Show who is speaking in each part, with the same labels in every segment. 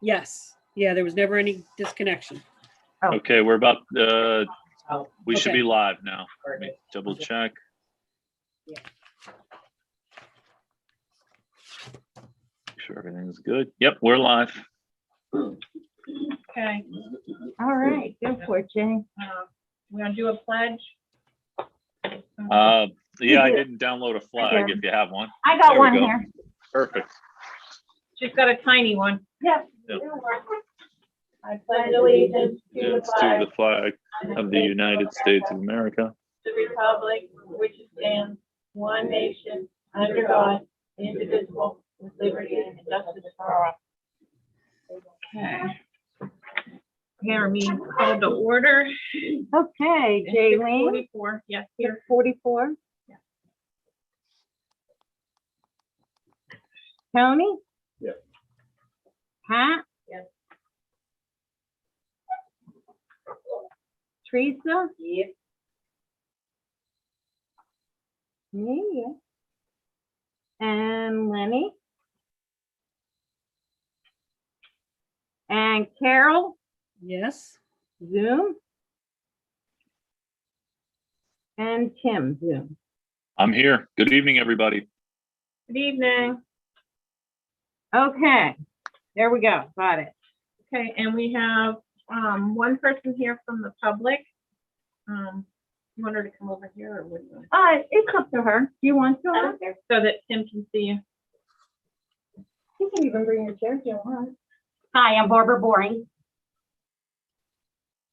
Speaker 1: Yes. Yeah, there was never any disconnection.
Speaker 2: Oh.
Speaker 3: Okay, we're about,
Speaker 2: Oh,
Speaker 3: we should
Speaker 1: Okay.
Speaker 3: be live now. Let me double check.
Speaker 1: Yeah.
Speaker 3: Make sure everything's good. Yep, we're live.
Speaker 2: okay.
Speaker 4: All right, go for it, Jane.
Speaker 2: We want to do a pledge?
Speaker 3: Yeah, I didn't download a flag if you have one.
Speaker 4: I got
Speaker 3: There we
Speaker 4: one
Speaker 3: go.
Speaker 4: here.
Speaker 3: Perfect.
Speaker 2: She's got a tiny one.
Speaker 4: Yep.
Speaker 3: Yep.
Speaker 2: I pledge allegiance to
Speaker 3: It's to the flag of the United States of America.
Speaker 2: the republic for which it stands, one nation, under God, indivisible, with liberty and justice for all. Okay. Here, meeting called to order.
Speaker 4: Okay, Jaylene,
Speaker 2: 44, yes, here.
Speaker 4: 44.
Speaker 2: Yeah.
Speaker 4: Tony?
Speaker 3: Yes.
Speaker 4: Pat?
Speaker 2: Yes.
Speaker 4: Teresa?
Speaker 2: Yes.
Speaker 4: Me, yes. And Lenny? And Carol?
Speaker 1: Yes.
Speaker 4: Zoom? And Tim, Zoom.
Speaker 3: I'm here. Good evening, everybody.
Speaker 2: Good evening.
Speaker 4: Okay, there we go, got it.
Speaker 2: Okay, and we have one person here from the public. You want her to come over here or what do you want?
Speaker 4: It's up to her. Do you want to?
Speaker 2: I don't care. So that Tim can see you.
Speaker 4: You can even bring your chair if you want. Hi, I'm Barbara Boring.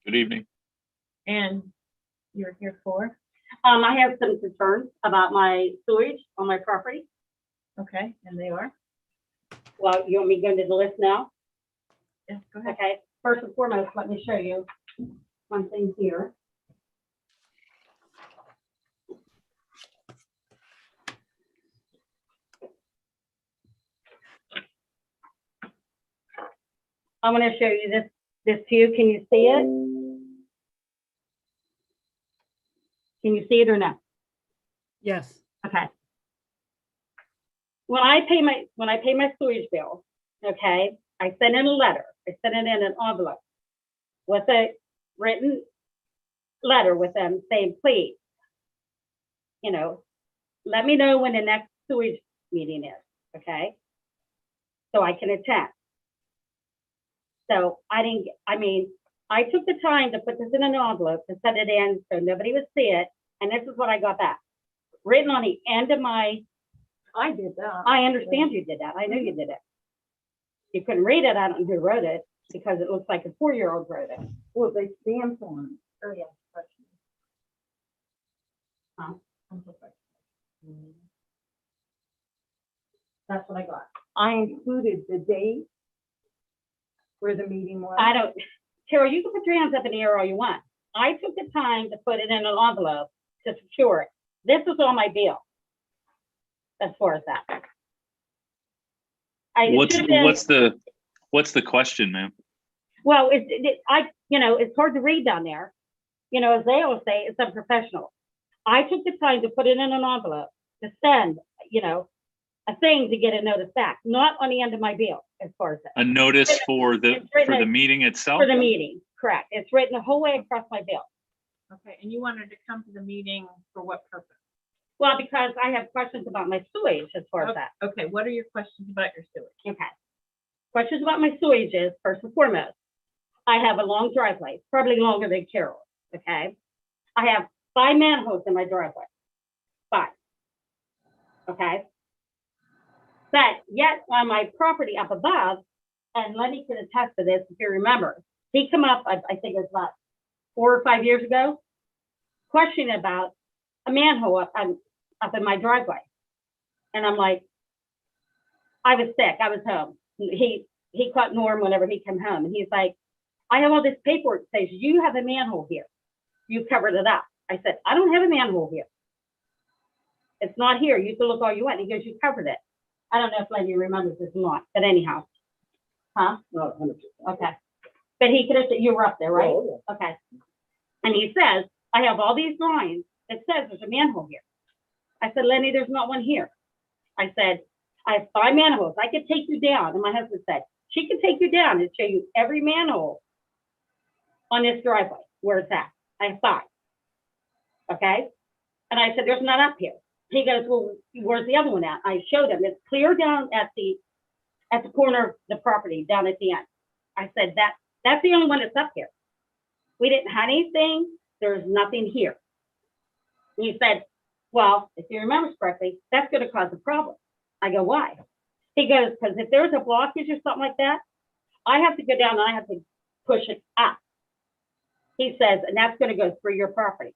Speaker 3: Good evening.
Speaker 2: And you're here for?
Speaker 4: I have some concerns about my sewage on my property.
Speaker 2: Okay, and they are?
Speaker 4: Well, you want me to go into the list now?
Speaker 2: Yeah, go ahead.
Speaker 4: Okay, first and foremost, let me show you one thing here. I'm going to show you this to you. Can you see it? Can you see it or no?
Speaker 1: Yes.
Speaker 4: Okay. When I pay my sewage bill, okay, I send in a letter. I send it in an envelope with a written letter with them saying, please, let me know when the next sewage meeting is, okay? So I can attend. So I took the time to put this in an envelope to send it in so nobody would see it. And this is what I got back. Written on the end of my,
Speaker 2: I did that.
Speaker 4: I understand you did that. I know you did it. You couldn't read it. I don't know who wrote it because it looks like a 4-year-old wrote it.
Speaker 2: Well, they stamped on.
Speaker 4: Oh, yeah. Huh? That's what I got.
Speaker 2: I included the date where the meeting was.
Speaker 4: Carol, you can put your hands up in the air all you want. I took the time to put it in an envelope to secure it. This was on my bill. As far as that.
Speaker 3: What's the question, ma'am?
Speaker 4: Well, it's hard to read down there. As they always say, it's unprofessional. I took the time to put it in an envelope to send, a thing to get a notice back, not on the end of my bill, as far as that.
Speaker 3: A notice for the meeting itself?
Speaker 4: For the meeting, correct. It's written the whole way across my bill.
Speaker 2: Okay, and you wanted to come to the meeting for what purpose?
Speaker 4: Well, because I have questions about my sewage as far as that.
Speaker 2: Okay, what are your questions about your sewage?
Speaker 4: Okay. Questions about my sewage is, first and foremost, I have a long driveway, probably longer than Carol's, okay? I have 5 manholes in my driveway. 5. Okay? But yet on my property up above, and Lenny can attest to this if you remember, he come up, I think it was about 4 or 5 years ago, questioning about a manhole up in my driveway. And I'm like, I was sick, I was home. He caught Norm whenever he came home, and he's like, I have all this paperwork that says you have a manhole here. You covered it up. I said, I don't have a manhole here. It's not here. You can look all you want. He goes, you covered it. I don't know if Lenny remembers this or not, but anyhow. Huh?
Speaker 5: No, 100%.
Speaker 4: Okay. But he could have said, you were up there, right?
Speaker 5: Oh, yeah.
Speaker 4: Okay. And he says, I have all these drawings that says there's a manhole here. I said, Lenny, there's not one here. I said, I have 5 manholes. I could take you down. And my husband said, She can take you down and show you every manhole on this driveway, where it's at. I have 5. Okay? And I said, there's none up here. He goes, well, where's the other one at? I showed him. It's clear down at the corner of the property, down at the end. I said, that's the only one that's up here. We didn't have anything. There's nothing here. And he said, well, if you remember correctly, that's going to cause a problem. I go, why? He goes, because if there's a blockage or something like that, I have to go down and I have to push it up. He says, and that's going to go through your property.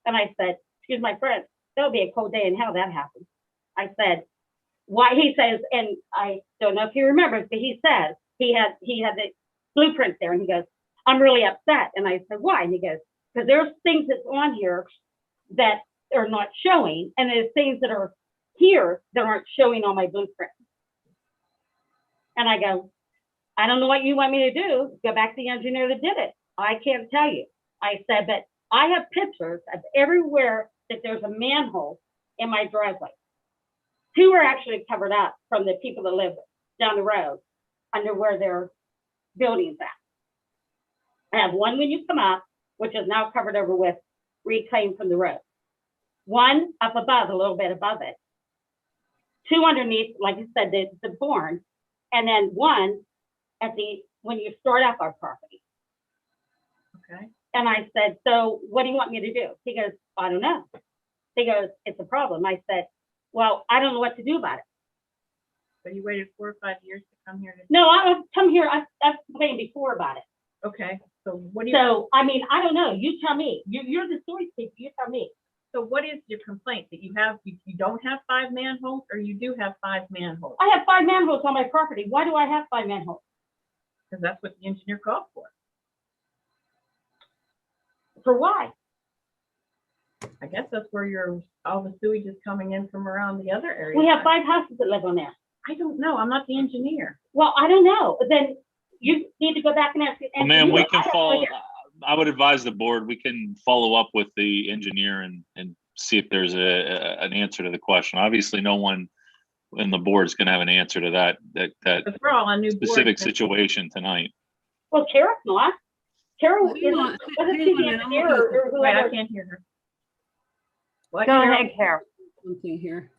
Speaker 4: And I said, excuse my French, that'll be a cold day in hell that happens. I said, why? He says, and I don't know if he remembers, but he says he had the blueprint there, and he goes, I'm really upset. And I said, why? And he goes, because there's things that's on here that are not showing, and there's things that are here that aren't showing on my blueprint. And I go, I don't know what you want me to do. Go back to the engineer that did it. I can't tell you. I said, but I have pictures of everywhere that there's a manhole in my driveway. 2 are actually covered up from the people that live down the road under where their building's at. I have one when you come up, which is now covered over with reclaimed from the road. 1 up above, a little bit above it. 2 underneath, like you said, the barn, and then 1 at when you start up our property.
Speaker 2: Okay.
Speaker 4: And I said, so what do you want me to do? He goes, I don't know. He goes, it's a problem. I said, well, I don't know what to do about it.
Speaker 2: So you waited 4 or 5 years to come here to,
Speaker 4: No, I've come here. I've complained before about it.
Speaker 2: okay, so what do you,
Speaker 4: So, I mean, I don't know. You tell me. You're the story speaker. You tell me.
Speaker 2: so what is your complaint? That you don't have 5 manholes, or you do have 5 manholes?
Speaker 4: I have 5 manholes on my property. Why do I have 5 manholes?
Speaker 2: Because that's what the engineer called for.
Speaker 4: For why?
Speaker 2: I guess that's where all the sewage is coming in from around the other area.
Speaker 4: We have 5 houses that live on there.
Speaker 2: I don't know. I'm not the engineer.
Speaker 4: Well, I don't know. Then you need to go back and ask.
Speaker 3: Well, ma'am, we can
Speaker 4: I have no
Speaker 3: follow,
Speaker 4: idea.
Speaker 3: I would advise the board, we can follow up with the engineer and see if there's an answer to the question. Obviously, no one in the board is going to have an answer to that
Speaker 2: Because we're all on new boards.
Speaker 3: specific situation tonight.
Speaker 4: Well, Kara's not. Kara
Speaker 1: Hang on,
Speaker 4: wasn't
Speaker 1: hang
Speaker 4: she
Speaker 1: on a
Speaker 4: the
Speaker 1: minute, I'm
Speaker 4: engineer
Speaker 1: looking
Speaker 4: or
Speaker 2: Wait, I
Speaker 4: whoever?
Speaker 2: can't hear her. What,
Speaker 4: Go
Speaker 2: Carol?
Speaker 4: ahead, Kara.
Speaker 1: Something here.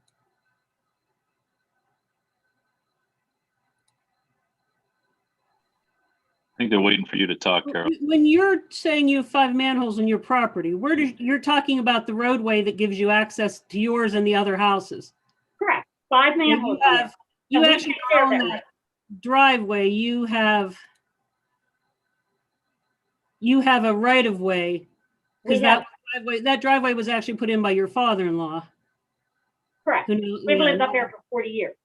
Speaker 3: I think they're waiting for you to talk, Carol.
Speaker 1: When you're saying you have 5 manholes on your property, you're talking about the roadway that gives you access to yours and the other houses.
Speaker 4: Correct. 5
Speaker 1: And
Speaker 4: manholes. on there.
Speaker 1: you
Speaker 4: And we
Speaker 1: actually
Speaker 4: take care of
Speaker 1: own
Speaker 4: that.
Speaker 1: that driveway. You have a right of way,
Speaker 4: We
Speaker 1: because
Speaker 4: have,
Speaker 1: that driveway was actually put in by your father-in-law.
Speaker 4: correct.
Speaker 1: who knew-
Speaker 4: We've
Speaker 1: yeah,
Speaker 4: lived up there for 40 years.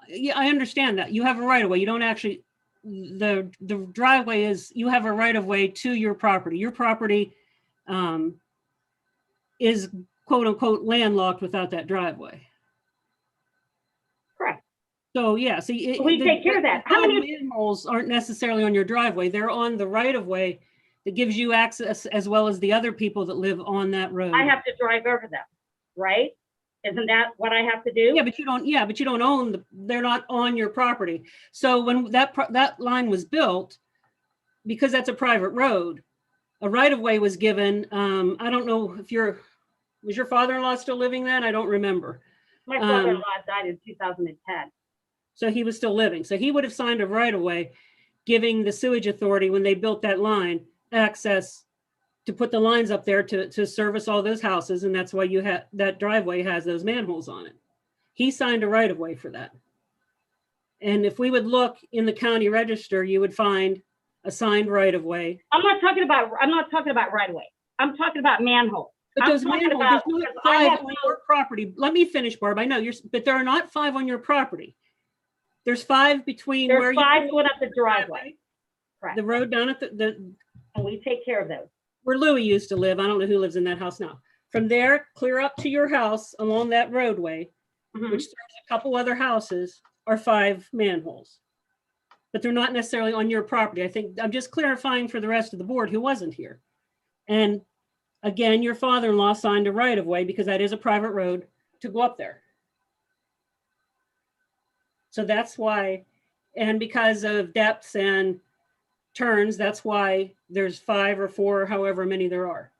Speaker 1: Yeah, I understand that. You have a right of way. You don't actually, the driveway is, you have a right of way to your property. Your property is quote unquote landlocked without that driveway.
Speaker 4: Correct.
Speaker 1: So yeah, see.
Speaker 4: We take care of that. How many-
Speaker 1: manholes aren't necessarily on your driveway. They're on the right of way that gives you access, as well as the other people that live on that road.
Speaker 4: I have to drive over them, right? Isn't that what I have to do?
Speaker 1: Yeah, but you don't own they're not on your property. So when that line was built, because that's a private road, a right of way was given. I don't know if was your father-in-law still living then? I don't remember.
Speaker 4: My father-in-law died in 2010.
Speaker 1: So he was still living. So he would have signed a right of way giving the sewage authority, when they built that line, access to put the lines up there to service all those houses. And that's why that driveway has those manholes on it. He signed a right of way for that. And if we would look in the county register, you would find a signed right of way.
Speaker 4: I'm not talking about right away. I'm talking about manholes.
Speaker 1: But
Speaker 4: I'm
Speaker 1: those
Speaker 4: talking
Speaker 1: manholes,
Speaker 4: about-
Speaker 1: there's
Speaker 4: because
Speaker 1: not
Speaker 4: I
Speaker 1: 5
Speaker 4: have
Speaker 1: on
Speaker 4: no-
Speaker 1: your property. Let me finish, Barb. I know but there are not 5 on your property. There's 5 between where
Speaker 4: There's
Speaker 1: you
Speaker 4: 5 going up the driveway. Correct.
Speaker 1: the road down at
Speaker 4: And we take care of those.
Speaker 1: where Louis used to live. I don't know who lives in that house now. From there, clear up to your house along that roadway,
Speaker 4: Mhm.
Speaker 1: which serves a couple other houses, are 5 manholes. But they're not necessarily on your property. I think I'm just clarifying for the rest of the board who wasn't here. And again, your father-in-law signed a right of way, because that is a private road, to go up there. So that's why And because of depths and turns, that's why there's 5 or 4, however many there are.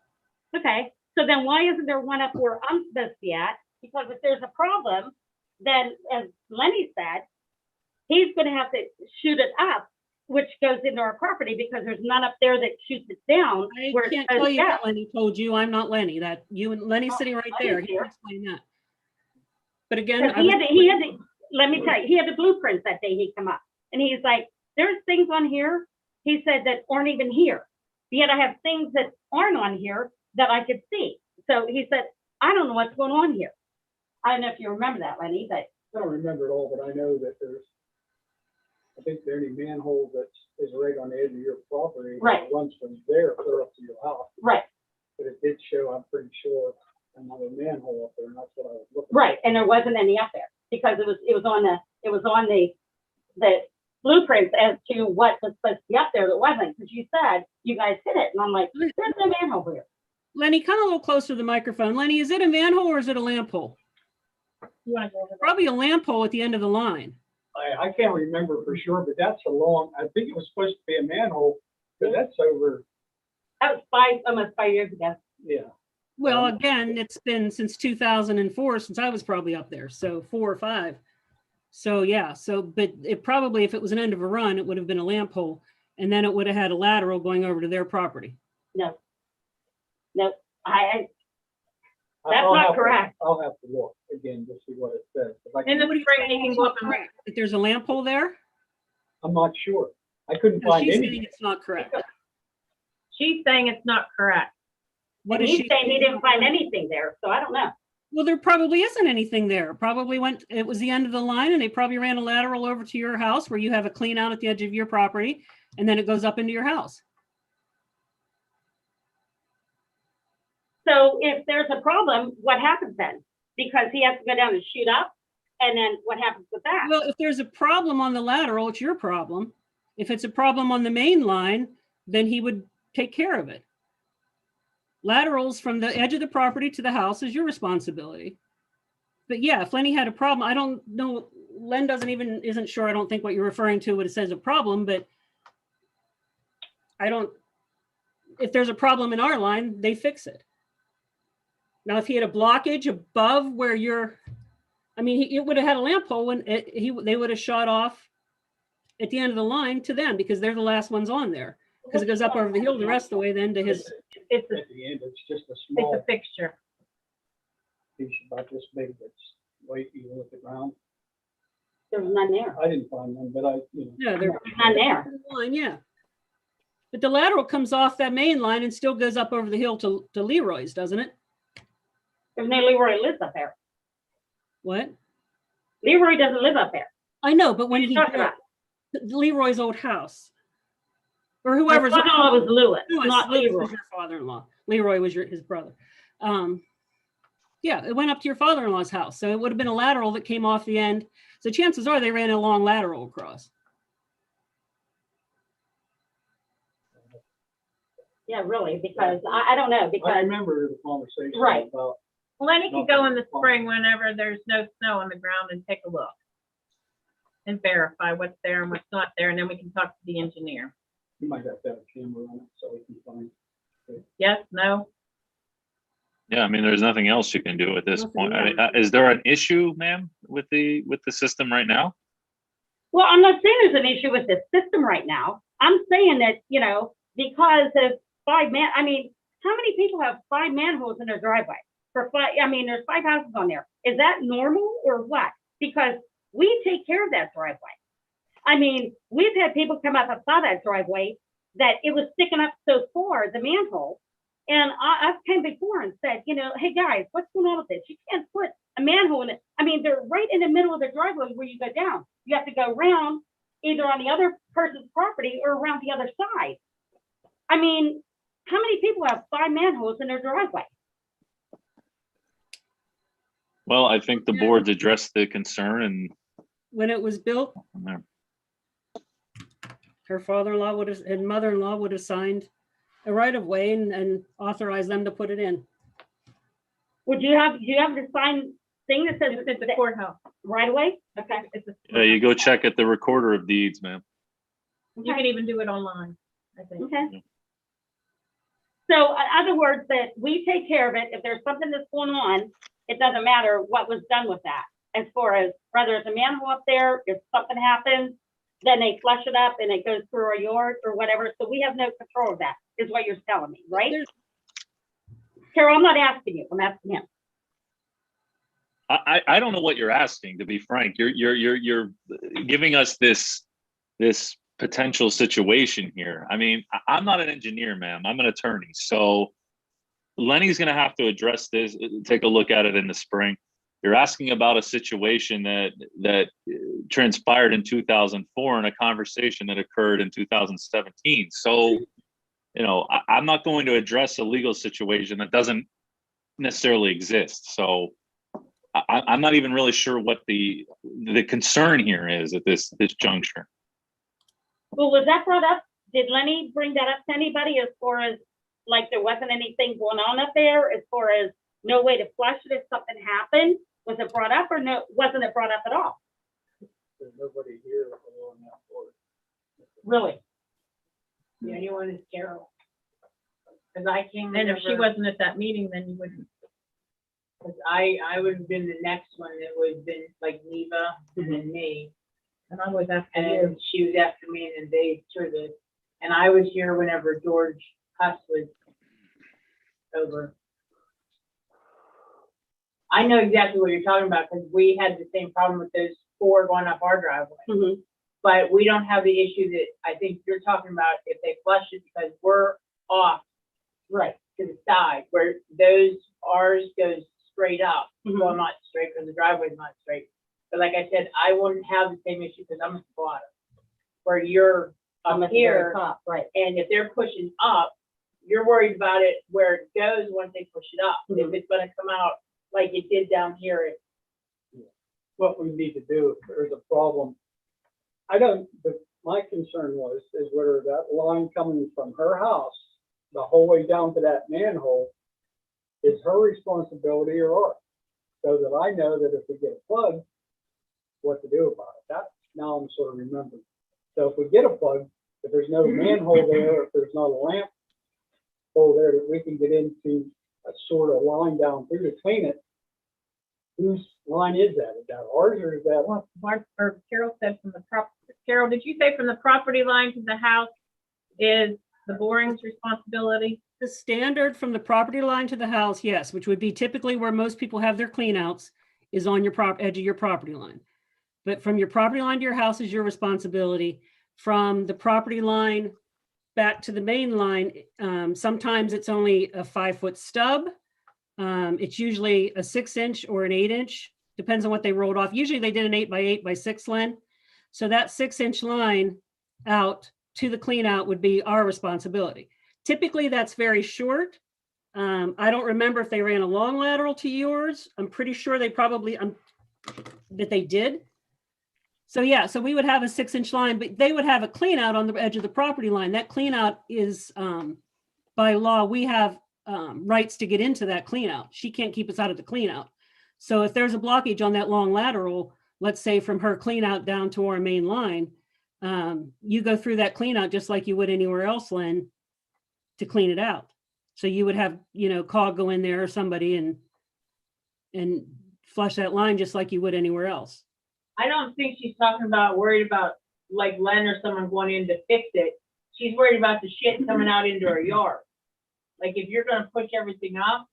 Speaker 4: Okay, so then why isn't there one up where I'm supposed to be at? Because if there's a problem, then as Lenny said, he's gonna have to shoot it up, which goes into our property because there's none up there that shoots it down.
Speaker 1: I
Speaker 4: where it's
Speaker 1: can't
Speaker 4: supposed
Speaker 1: tell
Speaker 4: to
Speaker 1: you
Speaker 4: go.
Speaker 1: what Lenny told you. I'm not Lenny. That you and Lenny's sitting right there.
Speaker 4: Lenny's
Speaker 1: He can
Speaker 4: here.
Speaker 1: explain that. But again,
Speaker 4: Because let me tell you, he had the blueprints that day he come up. And he's like, there's things on here, he said, that aren't even here. Yet I have things that aren't on here that I could see. So he said, I don't know what's going on here. I don't know if you remember that, Lenny, but
Speaker 5: I don't remember it all, but I know that I think the only manhole that is right on the edge of your property.
Speaker 4: Right.
Speaker 5: Runs from there clear up to your house,
Speaker 4: right,
Speaker 5: but it did show, I'm pretty sure, another manhole up there, and that's what I was looking.
Speaker 4: right. And there wasn't any up there because it was on the blueprints as to what was supposed to be up there that wasn't, because you said you guys hit it. And I'm like, there's no manhole here.
Speaker 1: Lenny, come a little closer to the microphone. Lenny, is it a manhole or is it a lamp hole?
Speaker 2: You wanna go over that?
Speaker 1: Probably a lamp hole at the end of the line.
Speaker 5: I can't remember for sure, but that's I think it was supposed to be a manhole, but that's over,
Speaker 4: That was almost 5 years ago.
Speaker 5: yeah.
Speaker 1: Well, again, it's been since 2004, since I was probably up there. So 4 or 5. So yeah, but it probably, if it was an end of a run, it would have been a lamp hole. And then it would have had a lateral going over to their property.
Speaker 4: No, that's
Speaker 5: I'll
Speaker 4: not
Speaker 5: have to-
Speaker 4: correct.
Speaker 5: I'll have to look again to see what it says. 'cause I
Speaker 2: In the
Speaker 5: can't-
Speaker 2: spring, you can go up and look.
Speaker 1: That there's a lamp hole there?
Speaker 5: I'm not sure. I couldn't
Speaker 1: No,
Speaker 5: find
Speaker 1: she's saying
Speaker 5: anything.
Speaker 1: it's not correct.
Speaker 2: She's saying it's not correct.
Speaker 1: What
Speaker 4: And
Speaker 1: is
Speaker 4: he's
Speaker 1: she
Speaker 4: saying he didn't find anything there, so I don't know.
Speaker 1: Well, there probably isn't anything there. Probably it was the end of the line and they probably ran a lateral over to your house where you have a clean out at the edge of your property and then it goes up into your house.
Speaker 4: So if there's a problem, what happens then? Because he has to go down and shoot up, and then what happens with that?
Speaker 1: Well, if there's a problem on the lateral, it's your problem. If it's a problem on the main line, then he would take care of it. Laterals from the edge of the property to the house is your responsibility. But yeah, if Lenny had a problem, I don't know, Len isn't sure, I don't think what you're referring to when it says a problem, but if there's a problem in our line, they fix it. Now, if he had a blockage above where it would have had a lamp hole and they would have shot off at the end of the line to them because they're the last ones on there. Because it goes up over the hill the rest of the way then to his.
Speaker 4: It's
Speaker 5: At the end, it's just a
Speaker 2: It's
Speaker 5: small
Speaker 2: a fixture.
Speaker 5: piece about this big that's white, even with the ground.
Speaker 4: there's none there.
Speaker 5: I didn't find one, but
Speaker 1: Yeah, they're
Speaker 4: None there.
Speaker 1: line, yeah. But the lateral comes off that main line and still goes up over the hill to Leroy's, doesn't it?
Speaker 4: There's no Leroy lives up there.
Speaker 1: What?
Speaker 4: Leroy doesn't live up there.
Speaker 1: I know, but when
Speaker 4: What are
Speaker 1: he
Speaker 4: you talking
Speaker 1: built
Speaker 4: about?
Speaker 1: Leroy's old house. Or
Speaker 4: My
Speaker 1: whoever's.
Speaker 4: father-in-law was Lewis,
Speaker 1: Lewis
Speaker 4: not Leroy.
Speaker 1: was your father-in-law. Leroy was his brother. Yeah, it went up to your father-in-law's house. So it would have been a lateral that came off the end. So chances are they ran a long lateral across.
Speaker 4: Yeah, really, because I don't know,
Speaker 5: I
Speaker 4: because,
Speaker 5: remember the conversation
Speaker 4: Right.
Speaker 5: about,
Speaker 2: Lenny could go in the spring whenever there's no snow on the ground and take a look and verify what's there and what's not there, and then we can talk to the engineer.
Speaker 5: you might have to have a camera on it so we can find.
Speaker 2: Yes, no?
Speaker 3: Yeah, I mean, there's nothing else you can do at this
Speaker 1: Nothing
Speaker 3: point. I mean,
Speaker 1: else.
Speaker 3: is there an issue, ma'am, with the system right now?
Speaker 4: well, I'm not saying there's an issue with this system right now. I'm saying that, because of how many people have 5 manholes in their driveway? There's 5 houses on there. Is that normal or what? Because we take care of that driveway. We've had people come up and plow that driveway that it was sticking up so far, the manhole. And I've came before and said, hey guys, what's going on with this? You can't put a manhole in it. They're right in the middle of the driveway where you go down. You have to go around either on the other person's property or around the other side. How many people have 5 manholes in their driveway?
Speaker 3: Well, I think the
Speaker 1: Yeah.
Speaker 3: board's addressed the concern and
Speaker 1: When it was built, her father-in-law and mother-in-law would have signed a right of way and authorized them to put it in.
Speaker 4: Do you have to sign thing that says
Speaker 2: It's at the courthouse.
Speaker 4: right away?
Speaker 2: Okay. It's a-
Speaker 3: Yeah, you go check at the recorder of deeds, ma'am.
Speaker 2: You can even do it online, I think.
Speaker 4: Okay. So in other words, that we take care of it. If there's something that's going on, it doesn't matter what was done with that. As far as whether it's a manhole up there, if something happens, then they flush it up and it goes through our yard or whatever. So we have no control of that, is what you're telling me, right?
Speaker 1: There's-
Speaker 4: Carol, I'm not asking you, I'm asking him.
Speaker 3: I don't know what you're asking, to be frank. You're giving us this potential situation here. I mean, I'm not an engineer, ma'am. I'm an attorney. So Lenny's going to have to address this, take a look at it in the spring. You're asking about a situation that transpired in 2004 and a conversation that occurred in 2017. So, I'm not going to address a legal situation that doesn't necessarily exist. So I'm not even really sure what the concern here is at this juncture.
Speaker 4: Well, was that brought up? Did Lenny bring that up to anybody as far as, like, there wasn't anything going on up there as far as no way to flush it if something happened? Was it brought up or no, wasn't it brought up at all?
Speaker 5: There's nobody here on that board.
Speaker 4: Really?
Speaker 2: The only one is Carol. Cause I came. And if she wasn't at that meeting, then you wouldn't.
Speaker 6: Cause I would have been the next one that would have been like Neva and then me.
Speaker 2: And I was after
Speaker 6: And
Speaker 2: you.
Speaker 6: then she was after me and then they sort of, and I was here whenever George Huss was over. I know exactly what you're talking about, because we had the same problem with those 4 going up our driveway.
Speaker 4: Mm-hmm.
Speaker 6: But we don't have the issue that I think you're talking about if they flush it, because we're off
Speaker 4: Right.
Speaker 6: to the side, where ours goes straight up. Well, not straight, because the driveway's not straight. But like I said, I wouldn't have the same issue because I'm at the bottom, where you're
Speaker 4: I'm
Speaker 6: up
Speaker 4: at the very
Speaker 6: here,
Speaker 4: top, right.
Speaker 6: and if they're pushing up, you're worried about it where it goes once they push it up. If it's gonna come out like it did down here,
Speaker 5: What we need to do if there's a problem. My concern is whether that line coming from her house, the whole way down to that manhole, is her responsibility or ours. So that I know that if we get a plug, what to do about it. That, now I'm sort of remembering. So if we get a plug, if there's no manhole there, if there's not a lamp hole there that we can get into a sort of line down through to clean it, whose line is that? Is that ours or is that?
Speaker 2: Well, Carol said from the Carol, did you say from the property line to the house is the boring's responsibility?
Speaker 1: The standard from the property line to the house, yes, which would be typically where most people have their cleanouts, is on your edge of your property line. But from your property line to your house is your responsibility. From the property line back to the main line, sometimes it's only a 5-foot stub. It's usually a 6-inch or an 8-inch, depends on what they rolled off. Usually they did an 8x8 by 6, Len. So that 6-inch line out to the clean out would be our responsibility. Typically that's very short. I don't remember if they ran a long lateral to yours. I'm pretty sure they probably, that they did. So yeah, so we would have a 6-inch line, but they would have a clean out on the edge of the property line. That clean out is, by law, we have rights to get into that clean out. She can't keep us out of the clean out. So if there's a blockage on that long lateral, let's say from her clean out down to our main line, you go through that clean out just like you would anywhere else, Len, to clean it out. So you would have, COG go in there or somebody and flush that line just like you would anywhere else.
Speaker 6: I don't think she's talking about worried about like Len or someone going in to fix it. She's worried about the shit coming out into her yard. Like if you're gonna push everything up,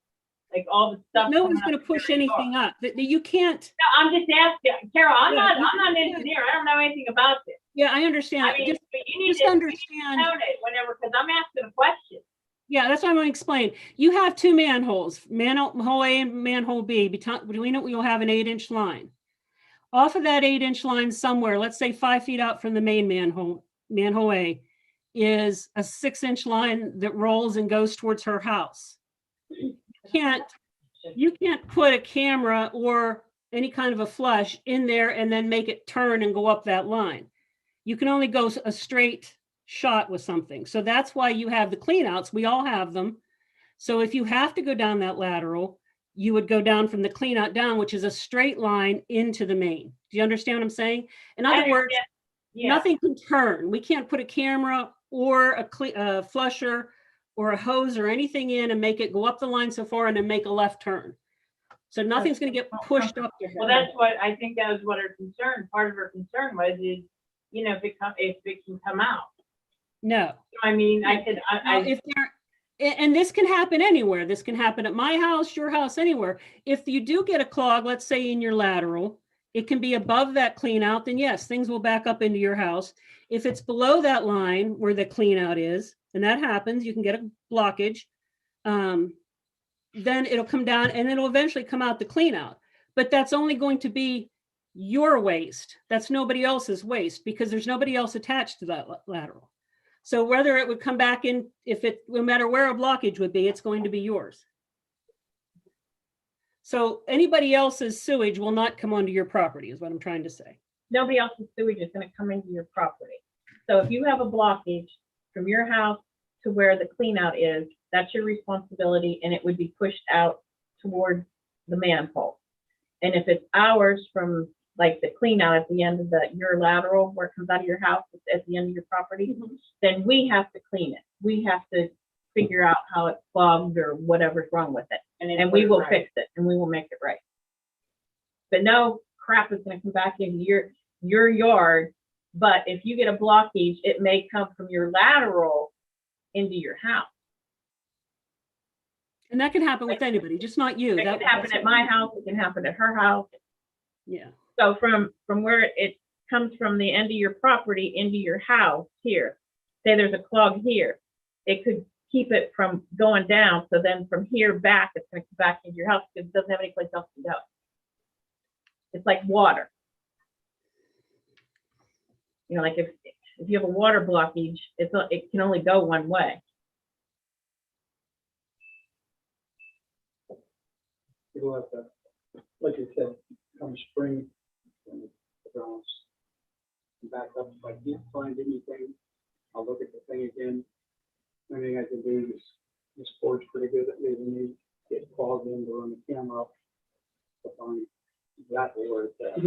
Speaker 6: like all the stuff.
Speaker 1: No one's going to push anything up. You can't.
Speaker 6: No, I'm just asking, Carol, I'm
Speaker 1: Yeah,
Speaker 6: not an engineer. I don't know anything about this.
Speaker 1: Yeah, I understand.
Speaker 6: I mean, but you need
Speaker 1: just
Speaker 6: to
Speaker 1: understand.
Speaker 6: note it whenever, because I'm asking a question.
Speaker 1: Yeah, that's what I'm going to explain. You have 2 manholes, manhole A and manhole B. Between it, you'll have an 8-inch line. Off of that 8-inch line somewhere, let's say 5 feet out from the main manhole A, is a 6-inch line that rolls and goes towards her house. You can't put a camera or any kind of a flush in there and then make it turn and go up that line. You can only go a straight shot with something. So that's why you have the cleanouts. We all have them. So if you have to go down that lateral, you would go down from the clean out down, which is a straight line into the main. Do you understand what I'm saying? In
Speaker 2: I
Speaker 1: other words,
Speaker 2: understand. Yeah,
Speaker 1: nothing can turn. We can't put a camera or a flusher or a hose or anything in and make it go up the line so far and then make a left turn. So nothing's going to get pushed up to
Speaker 2: well,
Speaker 1: her.
Speaker 2: that's what, I think that was what her concern, part of her concern was is, you know, if it can come out.
Speaker 1: No.
Speaker 2: I mean, I said,
Speaker 1: Now, if there, and this can happen anywhere. This can happen at my house, your house, anywhere. If you do get a clog, let's say in your lateral, it can be above that clean out, then yes, things will back up into your house. If it's below that line where the clean out is, and that happens, you can get a blockage. Then it'll come down and it'll eventually come out the clean out. But that's only going to be your waste. That's nobody else's waste because there's nobody else attached to that lateral. So whether it would come back in, no matter where a blockage would be, it's going to be yours. So anybody else's sewage will not come onto your property is what I'm trying to say.
Speaker 2: nobody else's sewage is gonna come into your property. So if you have a blockage from your house to where the clean out is, that's your responsibility and it would be pushed out towards the manhole. And if it's ours from like the clean out at the end of your lateral where it comes out of your house at the end of your property, then we have to clean it. We have to figure out how it's clogged or whatever's wrong with it. And we will fix it and we will make it right. But no crap is gonna come back into your yard. But if you get a blockage, it may come from your lateral into your house.
Speaker 1: And that can happen with anybody, just not you.
Speaker 2: It can happen at my house, it can happen at her house.
Speaker 1: Yeah.
Speaker 2: So from where it comes from the end of your property into your house here, say there's a clog here, it could keep it from going down. So then from here back, it's gonna come back into your house because it doesn't have any place else to go. It's like water. You know, like if you have a water blockage, it can only go one way.
Speaker 5: You'll have to, like you said, come spring, when the grounds back up. If I can't find anything, I'll look at the thing again. Anything I can do is, this board's pretty good at leaving me get clogged in to run the camera up to find exactly where it's at.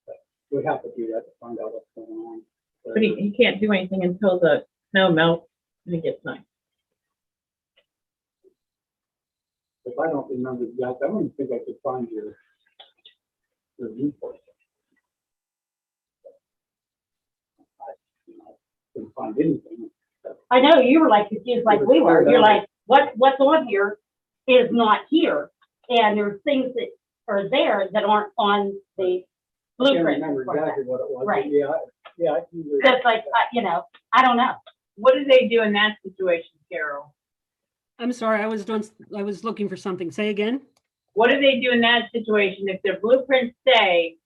Speaker 5: But we have to do that to find out what's going on.
Speaker 2: But he can't do anything until the snow melts and it gets nice.
Speaker 5: If I don't remember exactly, I don't even think I could find your report. I couldn't find anything.
Speaker 4: I know you were like confused like we were. You're like, what's on here is not here. And there's things that are there that aren't on the
Speaker 5: I can't
Speaker 4: blueprint.
Speaker 5: remember exactly what it was. but
Speaker 4: Right.
Speaker 5: Yeah, I can.
Speaker 4: Just like, I don't know.
Speaker 2: What do they do in that situation, Carol?
Speaker 1: I'm sorry, I was looking for something. Say again.
Speaker 2: What do they do in that situation if their blueprints say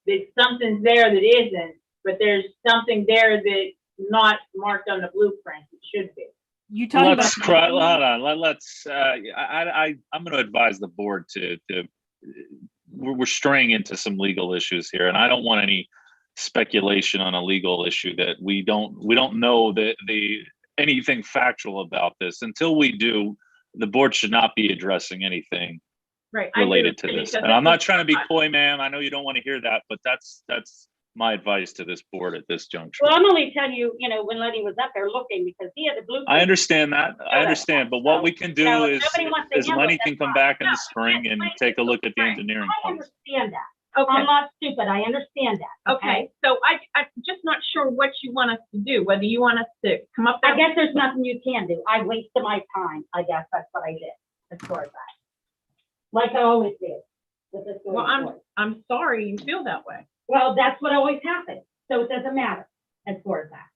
Speaker 2: that something's there that isn't, but there's something there that's not marked on the blueprint? It should be.
Speaker 1: You talking about?
Speaker 3: Let's cry. Hold on. Let's. I'm going to advise the board to. We're straying into some legal issues here, and I don't want any speculation on a legal issue that we don't know anything factual about this. Until we do, the board should not be addressing anything
Speaker 2: Right.
Speaker 3: related to this. And I'm not trying to be coy, ma'am. I know you don't want to hear that, but that's my advice to this board at this juncture.
Speaker 4: Well, I'm only telling you, when Lenny was up there looking because he had the blueprint.
Speaker 3: I understand that. I understand. But what we can do is
Speaker 4: nobody wants to handle
Speaker 3: Lenny
Speaker 4: it,
Speaker 3: can
Speaker 4: that's
Speaker 3: come
Speaker 4: fine.
Speaker 3: back in the
Speaker 4: No,
Speaker 3: spring and take a look at the engineering
Speaker 4: I
Speaker 3: plans.
Speaker 4: understand that.
Speaker 2: Okay.
Speaker 4: I'm not stupid. I understand that.
Speaker 2: Okay. So I'm just not sure what you want us to do, whether you want us to come up there.
Speaker 4: I guess there's nothing you can do. I wasted my time. I guess that's what I did as far as that. Like I always did. With this
Speaker 2: Well,
Speaker 4: going
Speaker 2: I'm sorry you feel that way.
Speaker 4: Well, that's what always happens. So it doesn't matter as far as that.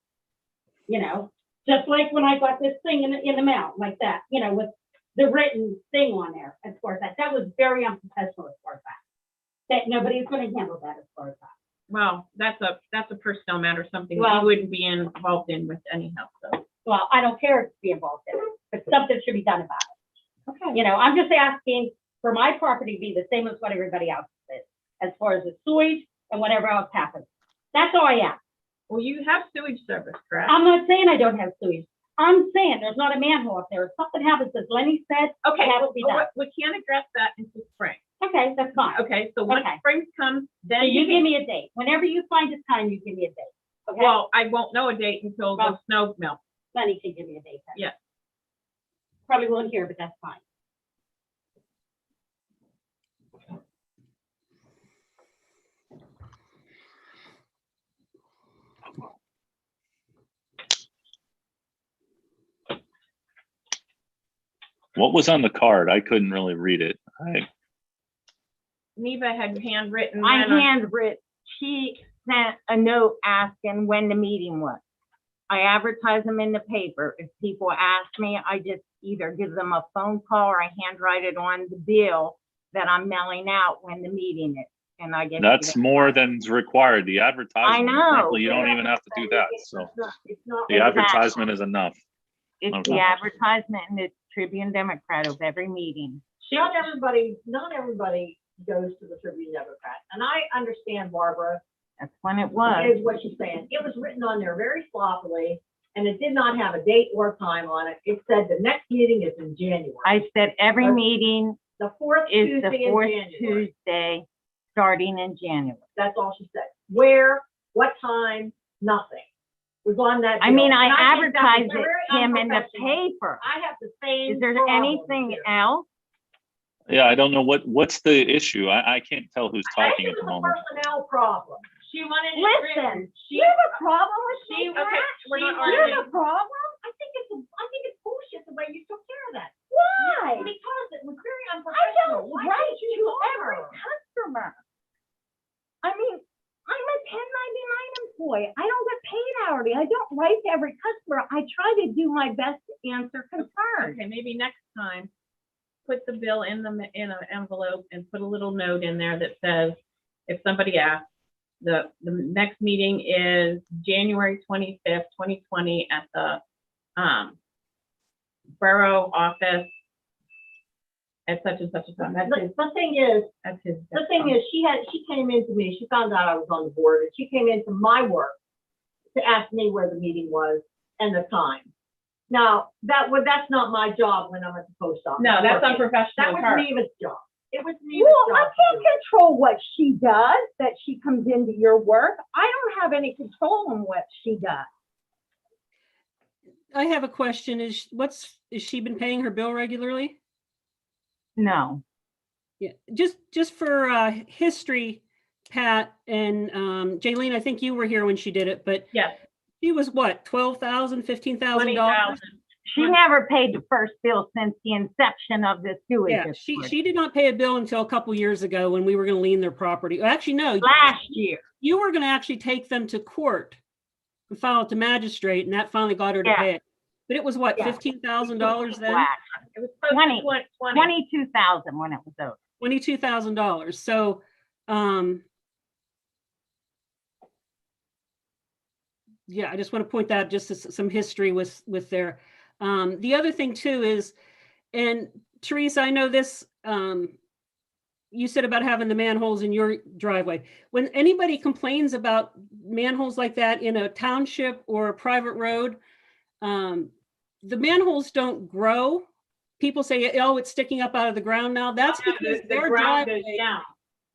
Speaker 4: Just like when I got this thing in the mail like that, with the written thing on there as far as that. That was very unprofessional as far as that. That nobody's going to handle that as far as that.
Speaker 2: Well, that's a personnel matter, something that
Speaker 4: Well-
Speaker 2: you wouldn't be involved in with anyhow, so.
Speaker 4: Well, I don't care to be involved in it, but something should be done about it.
Speaker 2: Okay.
Speaker 4: I'm just asking for my property to be the same as what everybody else is, as far as the sewage and whatever else happens. That's all I ask.
Speaker 2: Well, you have sewage service, correct?
Speaker 4: I'm not saying I don't have sewage. I'm saying there's not a manhole up there. If something happens, as Lenny said,
Speaker 6: Okay,
Speaker 4: it has
Speaker 6: well,
Speaker 4: to be done.
Speaker 6: we can't address that until spring.
Speaker 4: Okay, that's fine.
Speaker 6: Okay, so once
Speaker 4: Okay.
Speaker 6: spring comes, then
Speaker 4: So you
Speaker 6: can-
Speaker 4: give me a date. Whenever you find a time, you give me a date. Okay?
Speaker 6: Well, I won't know a date until the
Speaker 4: Well-
Speaker 6: snow melts.
Speaker 4: Lenny can give me a date then.
Speaker 6: Yeah.
Speaker 4: Probably won't hear, but that's fine.
Speaker 3: What was on the card? I couldn't really read it.
Speaker 6: Neva had handwritten.
Speaker 7: I
Speaker 6: when I-
Speaker 7: handwritten, she sent a note asking when the meeting was. I advertise them in the paper. If people ask me, I just either give them a phone call or I handwrite it on the bill that I'm mailing out when the meeting is. And I get.
Speaker 3: That's more than's required. The advertisement,
Speaker 7: know.
Speaker 3: frankly, you don't even have to do that. So
Speaker 7: It's not
Speaker 3: the
Speaker 7: exactly.
Speaker 3: advertisement is enough.
Speaker 7: It's
Speaker 3: Okay.
Speaker 7: the advertisement in the Tribune Democrat of every meeting.
Speaker 2: Not everybody goes to the Tribune Democrat, and I understand Barbara,
Speaker 7: That's when it was.
Speaker 2: is what she's saying. It was written on there very sloppily, and it did not have a date or time on it. It said the next meeting is in January,
Speaker 7: I said every
Speaker 2: Okay.
Speaker 7: meeting
Speaker 2: the fourth
Speaker 7: is
Speaker 2: Tuesday
Speaker 7: the
Speaker 2: in
Speaker 7: fourth
Speaker 2: January.
Speaker 7: Tuesday, starting in January.
Speaker 2: That's all she said. Where, what time, nothing. Was on that.
Speaker 7: I mean,
Speaker 2: bill.
Speaker 7: I
Speaker 2: And think that was
Speaker 7: advertised
Speaker 2: very
Speaker 7: him in the
Speaker 2: unprofessional.
Speaker 7: paper.
Speaker 2: I have the same.
Speaker 7: Is there
Speaker 2: problem
Speaker 7: anything
Speaker 2: here.
Speaker 7: else?
Speaker 3: Yeah, I don't know what's the issue. I can't tell who's
Speaker 2: I
Speaker 3: talking
Speaker 2: think
Speaker 3: at
Speaker 2: it
Speaker 3: the
Speaker 2: was a
Speaker 3: moment.
Speaker 2: personnel problem.
Speaker 6: She wanted. it
Speaker 4: Listen,
Speaker 6: written.
Speaker 4: you have a problem with
Speaker 6: She,
Speaker 4: me,
Speaker 6: okay,
Speaker 4: Pat?
Speaker 6: we're not
Speaker 2: she-
Speaker 4: You
Speaker 6: arguing.
Speaker 4: have a problem?
Speaker 2: I think it's bullshit the way you took care of that.
Speaker 4: Why?
Speaker 2: Because it was very
Speaker 4: I
Speaker 2: unprofessional.
Speaker 4: don't
Speaker 2: Why
Speaker 4: write
Speaker 2: didn't you
Speaker 4: to
Speaker 2: call
Speaker 4: every
Speaker 2: her?
Speaker 4: customer. I mean, I'm a 1099 employee. I don't get paid hourly. I don't write to every customer. I try to do my best to answer concerns.
Speaker 6: Okay, maybe next time, put the bill in an envelope and put a little note in there that says, if somebody asks, the next meeting is January 25th, 2020 at the, borough office at such and such a time. That's his,
Speaker 2: The thing is, she came into me, she found out I was on the board, and she came into my work to ask me where the meeting was and the time. Now, that's not my job when I'm at the post office.
Speaker 6: No, that's
Speaker 2: working.
Speaker 6: unprofessional
Speaker 2: That
Speaker 6: of
Speaker 2: was
Speaker 6: her.
Speaker 2: Neva's job. It was Neva's
Speaker 4: Well, I
Speaker 2: job. to
Speaker 4: can't
Speaker 2: do it.
Speaker 4: control what she does, that she comes into your work. I don't have any control on what she does.
Speaker 1: I have a question. Is she been paying her bill regularly?
Speaker 7: No,
Speaker 1: Yeah, just for history, Pat and Jaylene, I think you were here when she did it, but
Speaker 6: Yes,
Speaker 1: she was what, $12,000, $15,000?
Speaker 6: $20,000.
Speaker 7: she never paid the first bill since the inception of the sewage.
Speaker 1: Yeah, she did not pay a bill until a couple years ago when we were going to lien their property. Actually, no,
Speaker 7: Last year.
Speaker 1: you were going to actually take them to court and file it to magistrate, and that finally got her to
Speaker 7: Yeah.
Speaker 1: pay it. But it was what,
Speaker 7: Yeah.
Speaker 1: $15,000 then?
Speaker 7: Last.
Speaker 6: It was supposed to
Speaker 7: 20,
Speaker 6: be 20.
Speaker 7: 22,000 when it was over.
Speaker 1: $22,000. So, yeah, I just want to point that just as some history with there. The other thing too is, and Teresa, I know this, you said about having the manholes in your driveway. When anybody complains about manholes like that in a township or a private road, the manholes don't grow. People say, oh, it's sticking up out of the ground now. That's because
Speaker 6: The
Speaker 1: their
Speaker 6: ground goes
Speaker 1: driveway,
Speaker 6: down.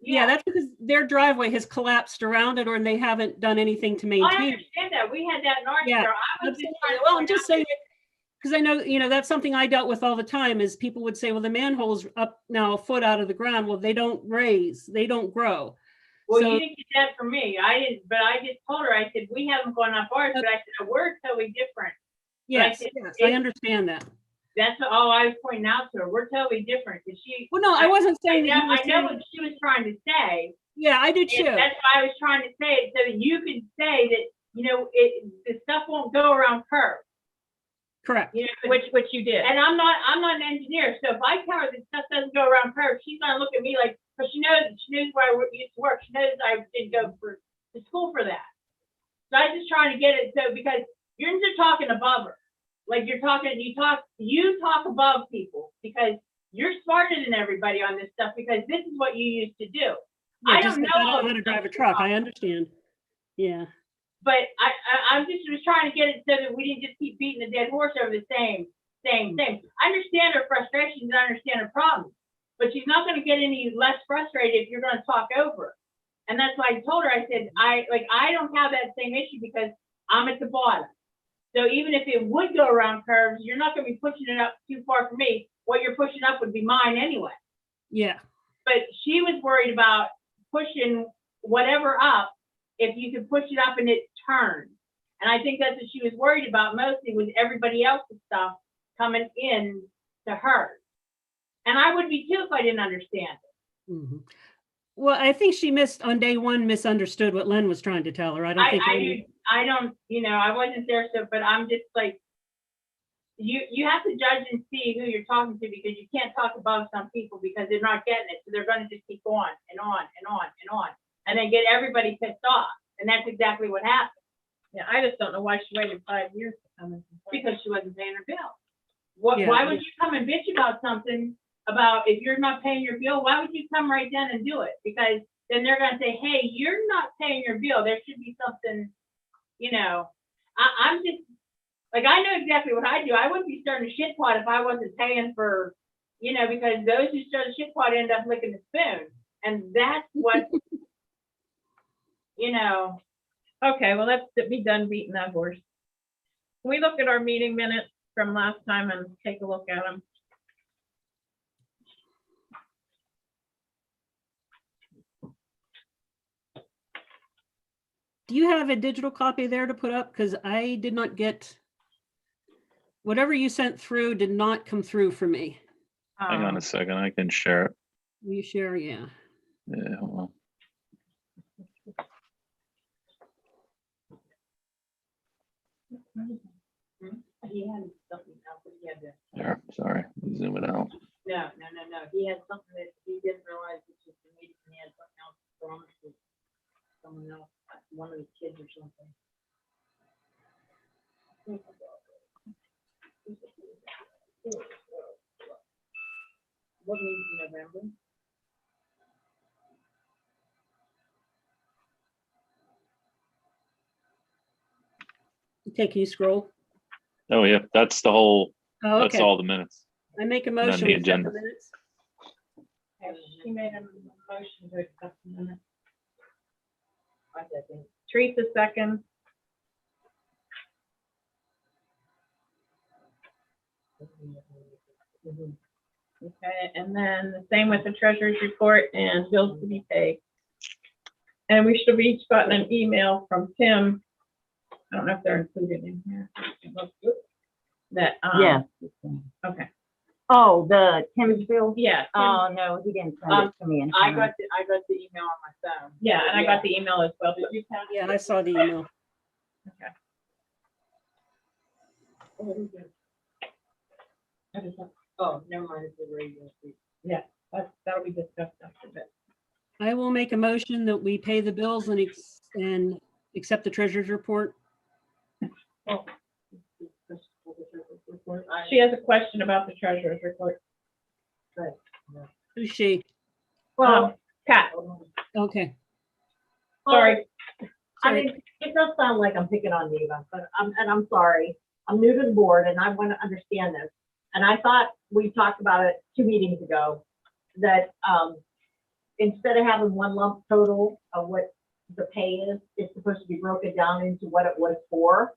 Speaker 1: yeah, that's because their driveway has collapsed around it, or they haven't done anything to
Speaker 6: I
Speaker 1: maintain it.
Speaker 6: understand that. We had that in our
Speaker 1: Yeah,
Speaker 6: year. I was just
Speaker 1: Absolutely.
Speaker 6: trying to
Speaker 1: Well, I'm
Speaker 6: point
Speaker 1: just
Speaker 6: out-
Speaker 1: saying, because I know, that's something I dealt with all the time is people would say, well, the manhole's up now a foot out of the ground. Well, they don't raise, they don't grow.
Speaker 6: Well,
Speaker 1: So-
Speaker 6: you didn't get that from me. I didn't, but I just told her, I said, we haven't gone up ours, but I said, we're totally different.
Speaker 1: Yes,
Speaker 6: it-
Speaker 1: yes, I
Speaker 6: it-
Speaker 1: understand that.
Speaker 6: That's all I was pointing out to her. We're totally different. Cause she,
Speaker 1: Well, no, I wasn't
Speaker 6: I
Speaker 1: saying
Speaker 6: know,
Speaker 1: that you were
Speaker 6: I know
Speaker 1: saying,
Speaker 6: what she was trying to say.
Speaker 1: yeah, I do
Speaker 6: And
Speaker 1: too.
Speaker 6: that's why I was trying to say it, so that you could say that, the stuff won't go around curves,
Speaker 1: Correct.
Speaker 6: which you did. And I'm not an engineer, so if I tell her that stuff doesn't go around curves, she's gonna look at me like, cause she knows where I used to work. She knows I didn't go to school for that. So I was just trying to get it, so because you're just talking above her. Like you talk above people because you're smarter than everybody on this stuff because this is what you used to do.
Speaker 1: Yeah,
Speaker 6: I
Speaker 1: just
Speaker 6: don't
Speaker 1: because I
Speaker 6: know
Speaker 1: don't know how to drive a truck. I understand. Yeah.
Speaker 6: but I'm just was trying to get it so that we didn't just keep beating the dead horse over the same. I understand her frustrations, I understand her problems, but she's not gonna get any less frustrated if you're gonna talk over her. And that's why I told her, I said, I don't have that same issue because I'm at the bottom. So even if it would go around curves, you're not gonna be pushing it up too far for me. What you're pushing up would be mine anyway.
Speaker 1: Yeah.
Speaker 6: But she was worried about pushing whatever up if you could push it up and it turns. And I think that's what she was worried about mostly, with everybody else's stuff coming in to hers. And I would be too if I didn't understand it.
Speaker 1: Mhm. Well, I think she on day one, misunderstood what Len was trying to tell her. I don't think.
Speaker 6: I don't, I wasn't there, so, but I'm just like, you have to judge and see who you're talking to, because you can't talk above some people because they're not getting it. So they're gonna just keep going and on and on and on, and then get everybody pissed off. And that's exactly what happened.
Speaker 2: Yeah, I just don't know why she waited 5 years to come in.
Speaker 6: Because she wasn't paying her bill.
Speaker 1: Yeah.
Speaker 6: Why would you come and bitch about something about if you're not paying your bill? Why would you come right then and do it? Because then they're gonna say, hey, you're not paying your bill. There should be something, I'm just, like, I know exactly what I do. I wouldn't be starting a shit pot if I wasn't paying for, because those who start a shit pot end up licking the spoon. And that's what,
Speaker 2: Okay, well, let's be done beating that horse. Can we look at our meeting minutes from last time and take a look at them?
Speaker 1: Do you have a digital copy there to put up? Because I did not get, whatever you sent through did not come through for me.
Speaker 3: Hang on a second, I can share it.
Speaker 1: Will you share? Yeah.
Speaker 3: Yeah, hold on.
Speaker 6: he had something else that he had to.
Speaker 3: There, sorry, zoom it out.
Speaker 6: No. He had something that he didn't realize, which was the meeting, and he had something else to promise to someone else, one of his kids or something. What meeting in November?
Speaker 1: Okay, can you scroll?
Speaker 3: Oh, yeah, that's the whole,
Speaker 1: Oh,
Speaker 3: that's
Speaker 1: okay.
Speaker 3: all the minutes.
Speaker 1: I make a
Speaker 3: then
Speaker 1: motion.
Speaker 3: the
Speaker 1: we accept
Speaker 3: agenda.
Speaker 1: minutes.
Speaker 6: She made a motion to accept the minutes. I second.
Speaker 2: Teresa seconds. Okay, and then the same with the treasurer's report and bills to be paid. And we should have each gotten an email from Tim. I don't know if they're included in here. That,
Speaker 7: Yeah.
Speaker 2: okay,
Speaker 7: Oh, the Tim's bill?
Speaker 2: yeah, Tim-
Speaker 7: Oh, no, he didn't send it to me. in
Speaker 6: I
Speaker 7: time.
Speaker 6: got the email on my phone.
Speaker 2: yeah, and I got the email as well. Did you have?
Speaker 1: Yeah, I saw the email.
Speaker 2: Okay.
Speaker 6: Oh, never mind, it's the radio.
Speaker 2: That'll be discussed after that.
Speaker 1: I will make a motion that we pay the bills and accept the treasurer's report.
Speaker 2: She has a question about the treasurer's report.
Speaker 1: Who's she?
Speaker 2: Well, Pat,
Speaker 1: Okay.
Speaker 2: sorry.
Speaker 8: I mean, it does sound like I'm picking on Neva, but I'm sorry. I'm new to the board and I want to understand this. And I thought we talked about it 2 meetings ago, that instead of having one lump total of what the pay is, it's supposed to be broken down into what it was for.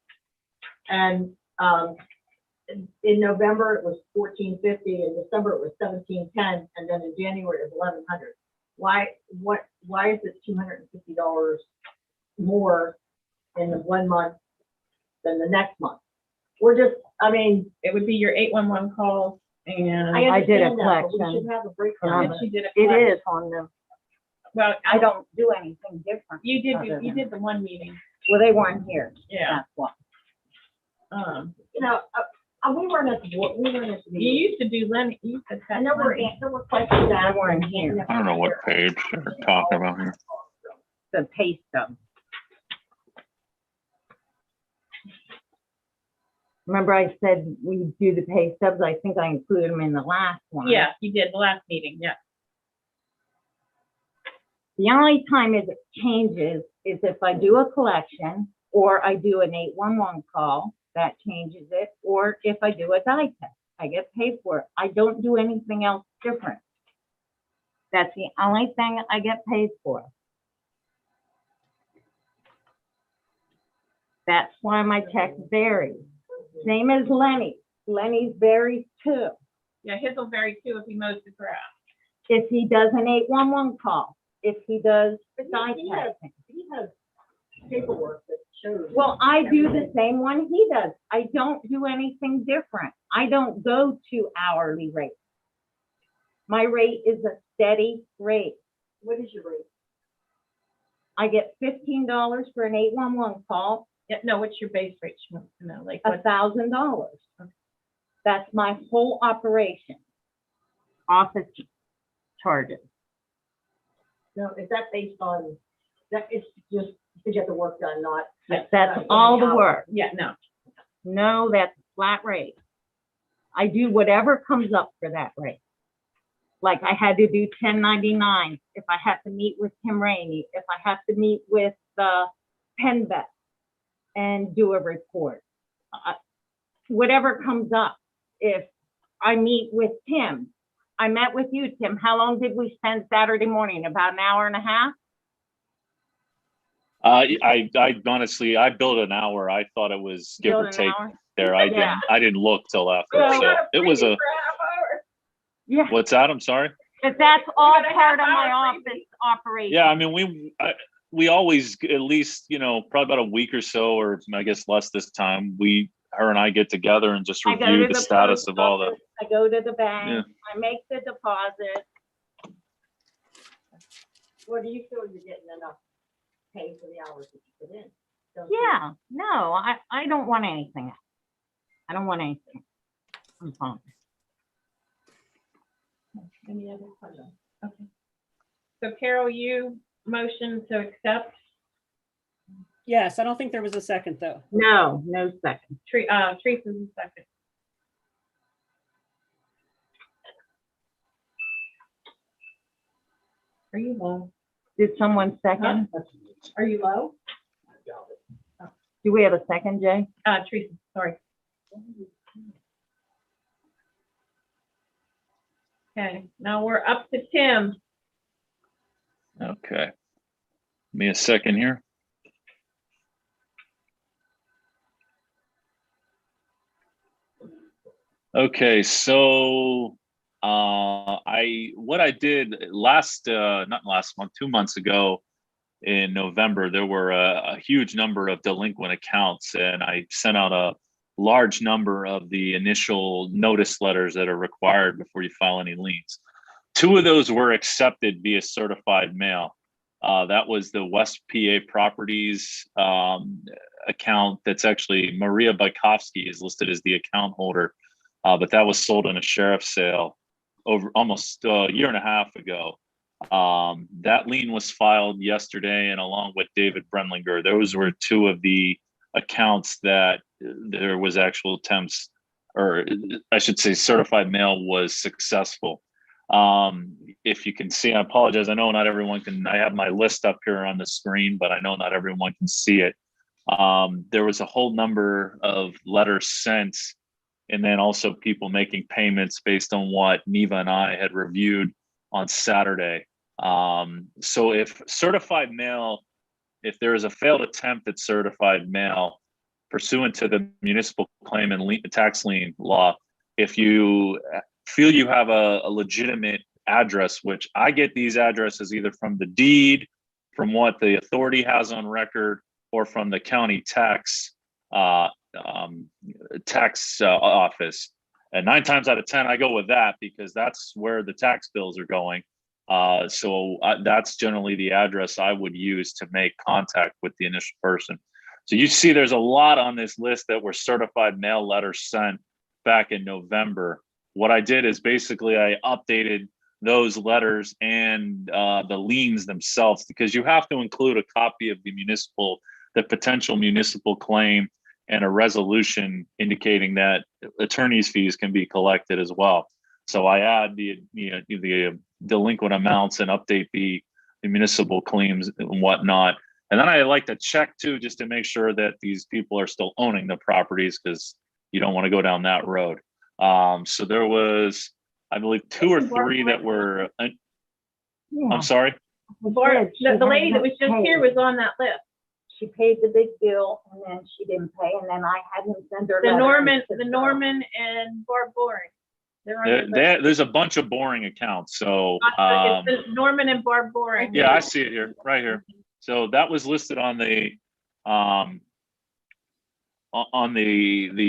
Speaker 8: And in November, it was $14.50, in December, it was $17.10, and then in January, it was $1,100. Why is it $250 more in the 1 month than the next month? We're just, I mean,
Speaker 2: It would be your 811 calls and.
Speaker 7: I did a
Speaker 8: understand that, but we
Speaker 7: collection.
Speaker 8: should have a breakdown.
Speaker 2: And she did a
Speaker 7: It
Speaker 2: collection.
Speaker 7: is on the,
Speaker 2: Well,
Speaker 7: I don't do anything different.
Speaker 2: You did,
Speaker 7: other
Speaker 2: you
Speaker 7: than-
Speaker 2: did the one meeting.
Speaker 7: Well, they weren't here.
Speaker 2: Yeah.
Speaker 7: That's why.
Speaker 8: You know, we weren't at the board, we weren't at the
Speaker 2: You
Speaker 8: meeting.
Speaker 2: used to do Lenny, you used to.
Speaker 8: And there were questions
Speaker 7: I
Speaker 8: asked.
Speaker 7: weren't here.
Speaker 3: I don't know what page they're talking about here.
Speaker 7: The pay stub. Remember I said we do the pay stubs? I think I included them in the last one.
Speaker 2: Yeah, you did the last meeting, yeah.
Speaker 7: The only time it changes is if I do a collection or I do an 811 call, that changes it, or if I do a dye test, I get paid for it. I don't do anything else different. That's the only thing I get paid for. That's why my check varies. Same as Lenny. Lenny's varies too.
Speaker 6: Yeah, his will vary too if he mows the grass.
Speaker 7: If he does an 811 call, if he does dye
Speaker 8: He has,
Speaker 7: testing.
Speaker 8: he has paperwork that shows.
Speaker 7: Well, I do the same one he does. I don't do anything different. I don't go to hourly rate. My rate is a steady rate.
Speaker 8: What is your rate?
Speaker 7: I get $15 for an 811 call,
Speaker 6: Yeah, no, what's your base rate? She wants to know, like, what,
Speaker 7: $1,000. That's my whole operation. Office charges.
Speaker 8: No, is that based on, that it's just to get the work done, not?
Speaker 7: That's all the work.
Speaker 6: yeah, no.
Speaker 7: No, that's a flat rate. I do whatever comes up for that rate. Like I had to do 1099, if I have to meet with Tim Rainey, if I have to meet with Penvet and do a report. Whatever comes up. If I meet with Tim, I met with you, Tim. How long did we spend Saturday morning? About an hour and a half?
Speaker 3: I honestly, I billed an hour. I thought it was give
Speaker 7: Billed
Speaker 3: or
Speaker 7: an
Speaker 3: take
Speaker 7: hour?
Speaker 3: there.
Speaker 7: Yeah.
Speaker 3: I didn't look till after.
Speaker 7: So-
Speaker 3: So it was a,
Speaker 7: Yeah,
Speaker 3: what's that? I'm sorry.
Speaker 7: but that's all
Speaker 6: got a
Speaker 7: part of
Speaker 6: half
Speaker 7: my
Speaker 6: hour
Speaker 7: office operation.
Speaker 3: Yeah, I mean, we always, at least, you know, probably about a week or so, or I guess less this time, her and I get together and just
Speaker 7: I go
Speaker 3: review
Speaker 7: to
Speaker 3: the status
Speaker 7: post
Speaker 3: of all the,
Speaker 7: office, I go to the bank,
Speaker 3: Yeah.
Speaker 7: I make the deposit.
Speaker 8: What do you feel you're getting enough pay for the hours that you put in? Don't you?
Speaker 7: Yeah, no, I don't want anything else. I don't want anything. I'm fine.
Speaker 6: Any other questions? Okay. So Carol, you motion to accept,
Speaker 1: Yes, I don't think there was a second though.
Speaker 7: No, no second.
Speaker 6: Teresa's in second. Are you low?
Speaker 7: Did someone second?
Speaker 8: Are you low?
Speaker 7: Do we have a second, Jay?
Speaker 6: Teresa, sorry. Okay, now we're up to Tim.
Speaker 3: okay. Give me a second here. Okay, so what I did not last month, 2 months ago in November, there were a huge number of delinquent accounts, and I sent out a large number of the initial notice letters that are required before you file any liens. 2 of those were accepted via certified mail. That was the West PA Properties account. That's actually Maria Bykowski is listed as the account holder. But that was sold in a sheriff's sale over almost a year and a half ago. That lien was filed yesterday, and along with David Brenlinger, those were 2 of the accounts that there was actual attempts, or I should say certified mail was successful. If you can see, I apologize. I know not everyone can, I have my list up here on the screen, but I know not everyone can see it. There was a whole number of letters sent, and then also people making payments based on what Neva and I had reviewed on Saturday. So if certified mail, if there is a failed attempt at certified mail pursuant to the municipal claim and tax lien law, if you feel you have a legitimate address, which I get these addresses either from the deed, from what the authority has on record, or from the county tax office. And 9 times out of 10, I go with that because that's where the tax bills are going. So that's generally the address I would use to make contact with the initial person. So you see there's a lot on this list that were certified mail letters sent back in November. What I did is basically I updated those letters and the liens themselves, because you have to include a copy of the potential municipal claim and a resolution indicating that attorney's fees can be collected as well. So I add the delinquent amounts and update the municipal claims and whatnot. And then I like to check too, just to make sure that these people are still owning the properties, because you don't want to go down that road. So there was, I believe, 2 or 3 that were, I'm sorry.
Speaker 6: Barb, the lady that was just here was on that list.
Speaker 7: She paid the big bill and then she didn't pay, and then I had him send her.
Speaker 6: The
Speaker 7: letter.
Speaker 6: Norman and Barb Boring. They're on the list.
Speaker 3: There's a bunch of boring accounts. So,
Speaker 6: It's the Norman and Barb Boring.
Speaker 3: yeah, I see it here, right here. So that was listed on the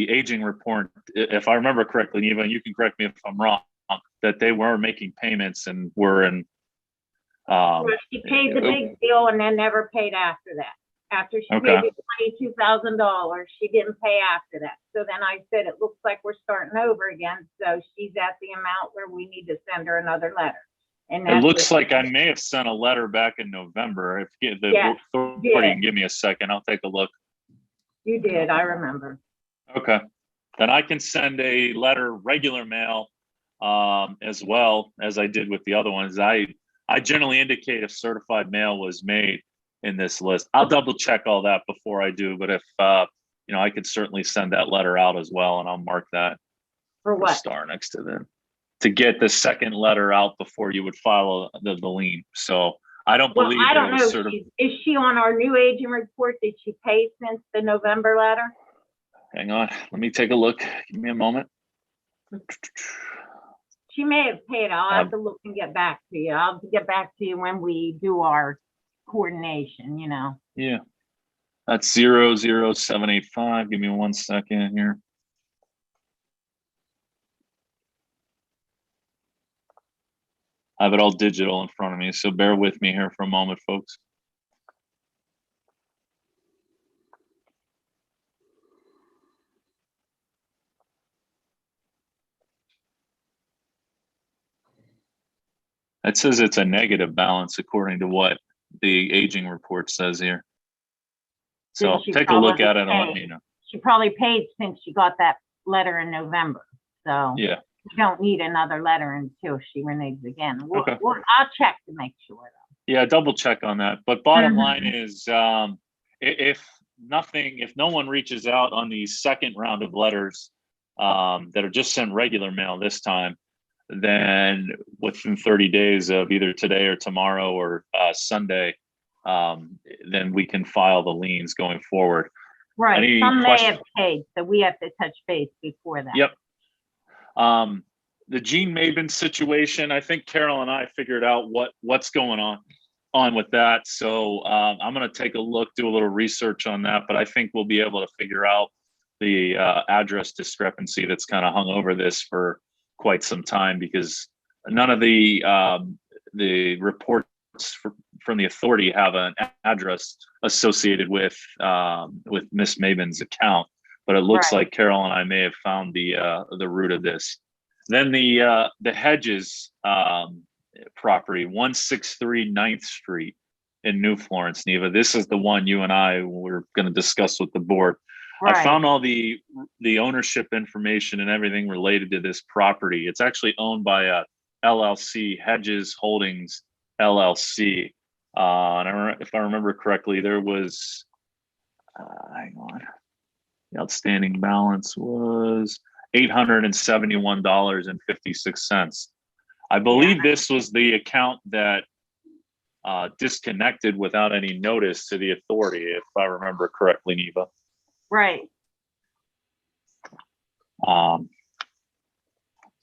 Speaker 3: aging report, if I remember correctly. Even you can correct me if I'm wrong, that they were making payments and were in.
Speaker 7: She paid the big bill and then never paid after that. After she
Speaker 3: Okay.
Speaker 7: paid the $22,000, she didn't pay after that. So then I said, it looks like we're starting over again. So she's at the amount where we need to send her another letter. And
Speaker 3: It
Speaker 7: that's
Speaker 3: looks
Speaker 7: what-
Speaker 3: like I may have sent a letter back in November. If the
Speaker 7: Yes,
Speaker 3: authority
Speaker 7: you did.
Speaker 3: can give me a second, I'll take a look.
Speaker 7: You did, I remember.
Speaker 3: Okay, then I can send a letter, regular mail, as well as I did with the other ones. I generally indicate if certified mail was made in this list. I'll double check all that before I do, but if I could certainly send that letter out as well, and I'll mark that
Speaker 7: For
Speaker 3: with a
Speaker 7: what?
Speaker 3: star next to them to get the second letter out before you would file the lien. So I don't
Speaker 7: Well,
Speaker 3: believe
Speaker 7: I
Speaker 3: that
Speaker 7: don't
Speaker 3: it was
Speaker 7: know.
Speaker 3: certified.
Speaker 7: Is she on our new aging report? Did she pay since the November letter?
Speaker 3: Hang on, let me take a look. Give me a moment.
Speaker 7: She may have paid. I'll have to look and get back to you. I'll get back to you when we do our coordination,
Speaker 3: Yeah, that's 00785. Give me 1 second here. I have it all digital in front of me, so bear with me here for a moment, folks. It says it's a negative balance according to what the aging report says here. So
Speaker 7: Then she
Speaker 3: take a look
Speaker 7: probably
Speaker 3: at it and let
Speaker 7: paid.
Speaker 3: me know.
Speaker 7: She probably paid since she got that letter in November. So
Speaker 3: Yeah,
Speaker 7: we don't need another letter until she renews again.
Speaker 3: Okay.
Speaker 7: I'll check to make sure though.
Speaker 3: yeah, double check on that. But bottom
Speaker 7: Mhm.
Speaker 3: line is, if no one reaches out on the second round of letters that are just sent regular mail this time, then within 30 days of either today or tomorrow or Sunday, then we can file the liens going forward.
Speaker 7: Right,
Speaker 3: Any
Speaker 7: some may
Speaker 3: question-
Speaker 7: have paid, so we have to touch base before that.
Speaker 3: Yep. The Gene Maben situation, I think Carol and I figured out what's going on with that. So I'm going to take a look, do a little research on that, but I think we'll be able to figure out the address discrepancy that's kind of hung over this for quite some time, because none of the reports from the authority have an address associated with Miss Maben's account. But it looks
Speaker 7: Right.
Speaker 3: like Carol and I may have found the root of this. Then the Hedges property, 163 9th Street in New Florence, Neva. This is the one you and I were going to discuss with the board. I
Speaker 7: Right.
Speaker 3: found all the ownership information and everything related to this property. It's actually owned by a LLC, Hedges Holdings LLC. And if I remember correctly, there was, hang on, the outstanding balance was $871.56. I believe this was the account that disconnected without any notice to the authority, if I remember correctly, Neva.
Speaker 7: Right,
Speaker 3: So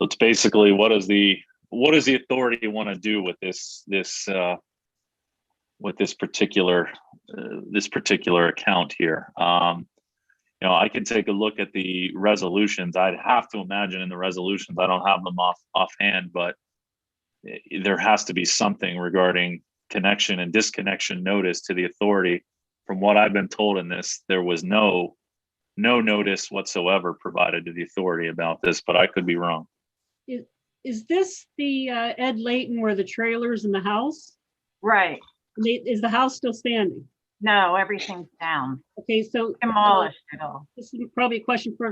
Speaker 3: it's basically what does the authority want to do with this particular account here? I can take a look at the resolutions. I'd have to imagine in the resolutions, I don't have them offhand, but there has to be something regarding connection and disconnection notice to the authority. From what I've been told in this, there was no notice whatsoever provided to the authority about this, but I could be wrong.
Speaker 1: Is this the Ed Layton where the trailer's in the house?
Speaker 7: right.
Speaker 1: Is the house still standing?
Speaker 7: No, everything's down.
Speaker 1: Okay, so
Speaker 7: Demolished it all.
Speaker 1: this is probably a question for,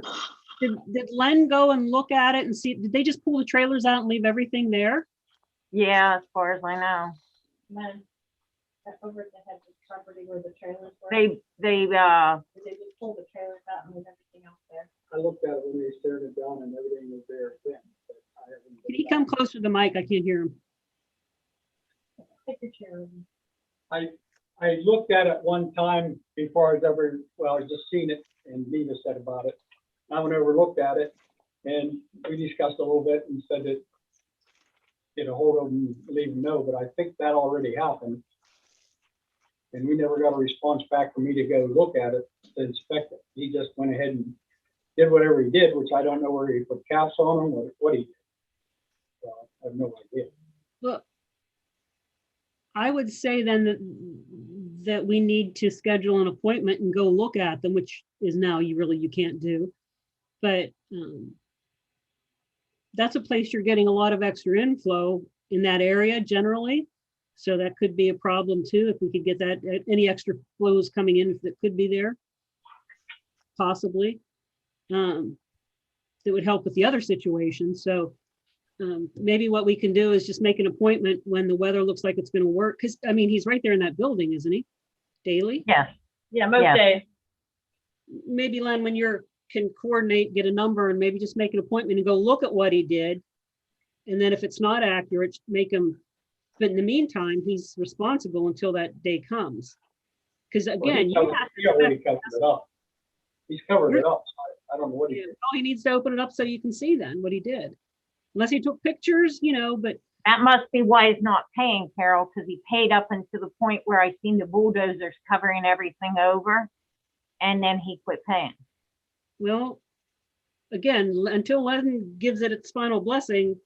Speaker 1: did Len go and look at it and see, did they just pull the trailers out and leave everything there?
Speaker 7: Yeah, as far as I know.
Speaker 2: Man, that over the head of
Speaker 8: property where the trailers were?
Speaker 7: They,
Speaker 8: Did they just pull the trailers out and leave everything else there?
Speaker 5: I looked at it when they started it down and everything was there then, but I haven't.
Speaker 1: Can
Speaker 5: been
Speaker 1: he come
Speaker 5: back.
Speaker 1: closer to the mic? I can't hear him.
Speaker 8: Take your chair over.
Speaker 5: I looked at it one time before I was ever, well, I just seen it and Neva said about it. I went over, looked at it, and we discussed a little bit and said that get a hold of them, and leave them know, but I think that already happened. And we never got a response back for me to go look at it, to inspect it. He just went ahead and did whatever he did, which I don't know where he put caps on them or what he did. So I have no idea.
Speaker 1: Well, I would say then that we need to schedule an appointment and go look at them, which is now you can't do. But that's a place you're getting a lot of extra inflow in that area generally. So that could be a problem too, if we could get that, any extra flows coming in that could be there, possibly. That would help with the other situation. So maybe what we can do is just make an appointment when the weather looks like it's going to work. Because I mean, he's right there in that building, isn't he? Daily.
Speaker 7: yes,
Speaker 6: Yeah, most
Speaker 7: Yeah.
Speaker 6: days.
Speaker 1: Maybe Len, when you're can coordinate, get a number, and maybe just make an appointment and go look at what he did. And then if it's not accurate, make him. But in the meantime, he's responsible until that day comes. Because
Speaker 5: Well,
Speaker 1: again, you have
Speaker 5: he
Speaker 1: to
Speaker 5: already
Speaker 1: expect-
Speaker 5: covered it up. He's covered it up. So I don't know what he
Speaker 1: Yeah,
Speaker 5: did.
Speaker 1: all he needs to open it up so you can see then what he did. Unless he took pictures, but
Speaker 7: that must be why he's not paying, Carol, because he paid up until the point where I seen the bulldozers covering everything over, and then he quit paying.
Speaker 1: well, again, until Len gives it its final blessing,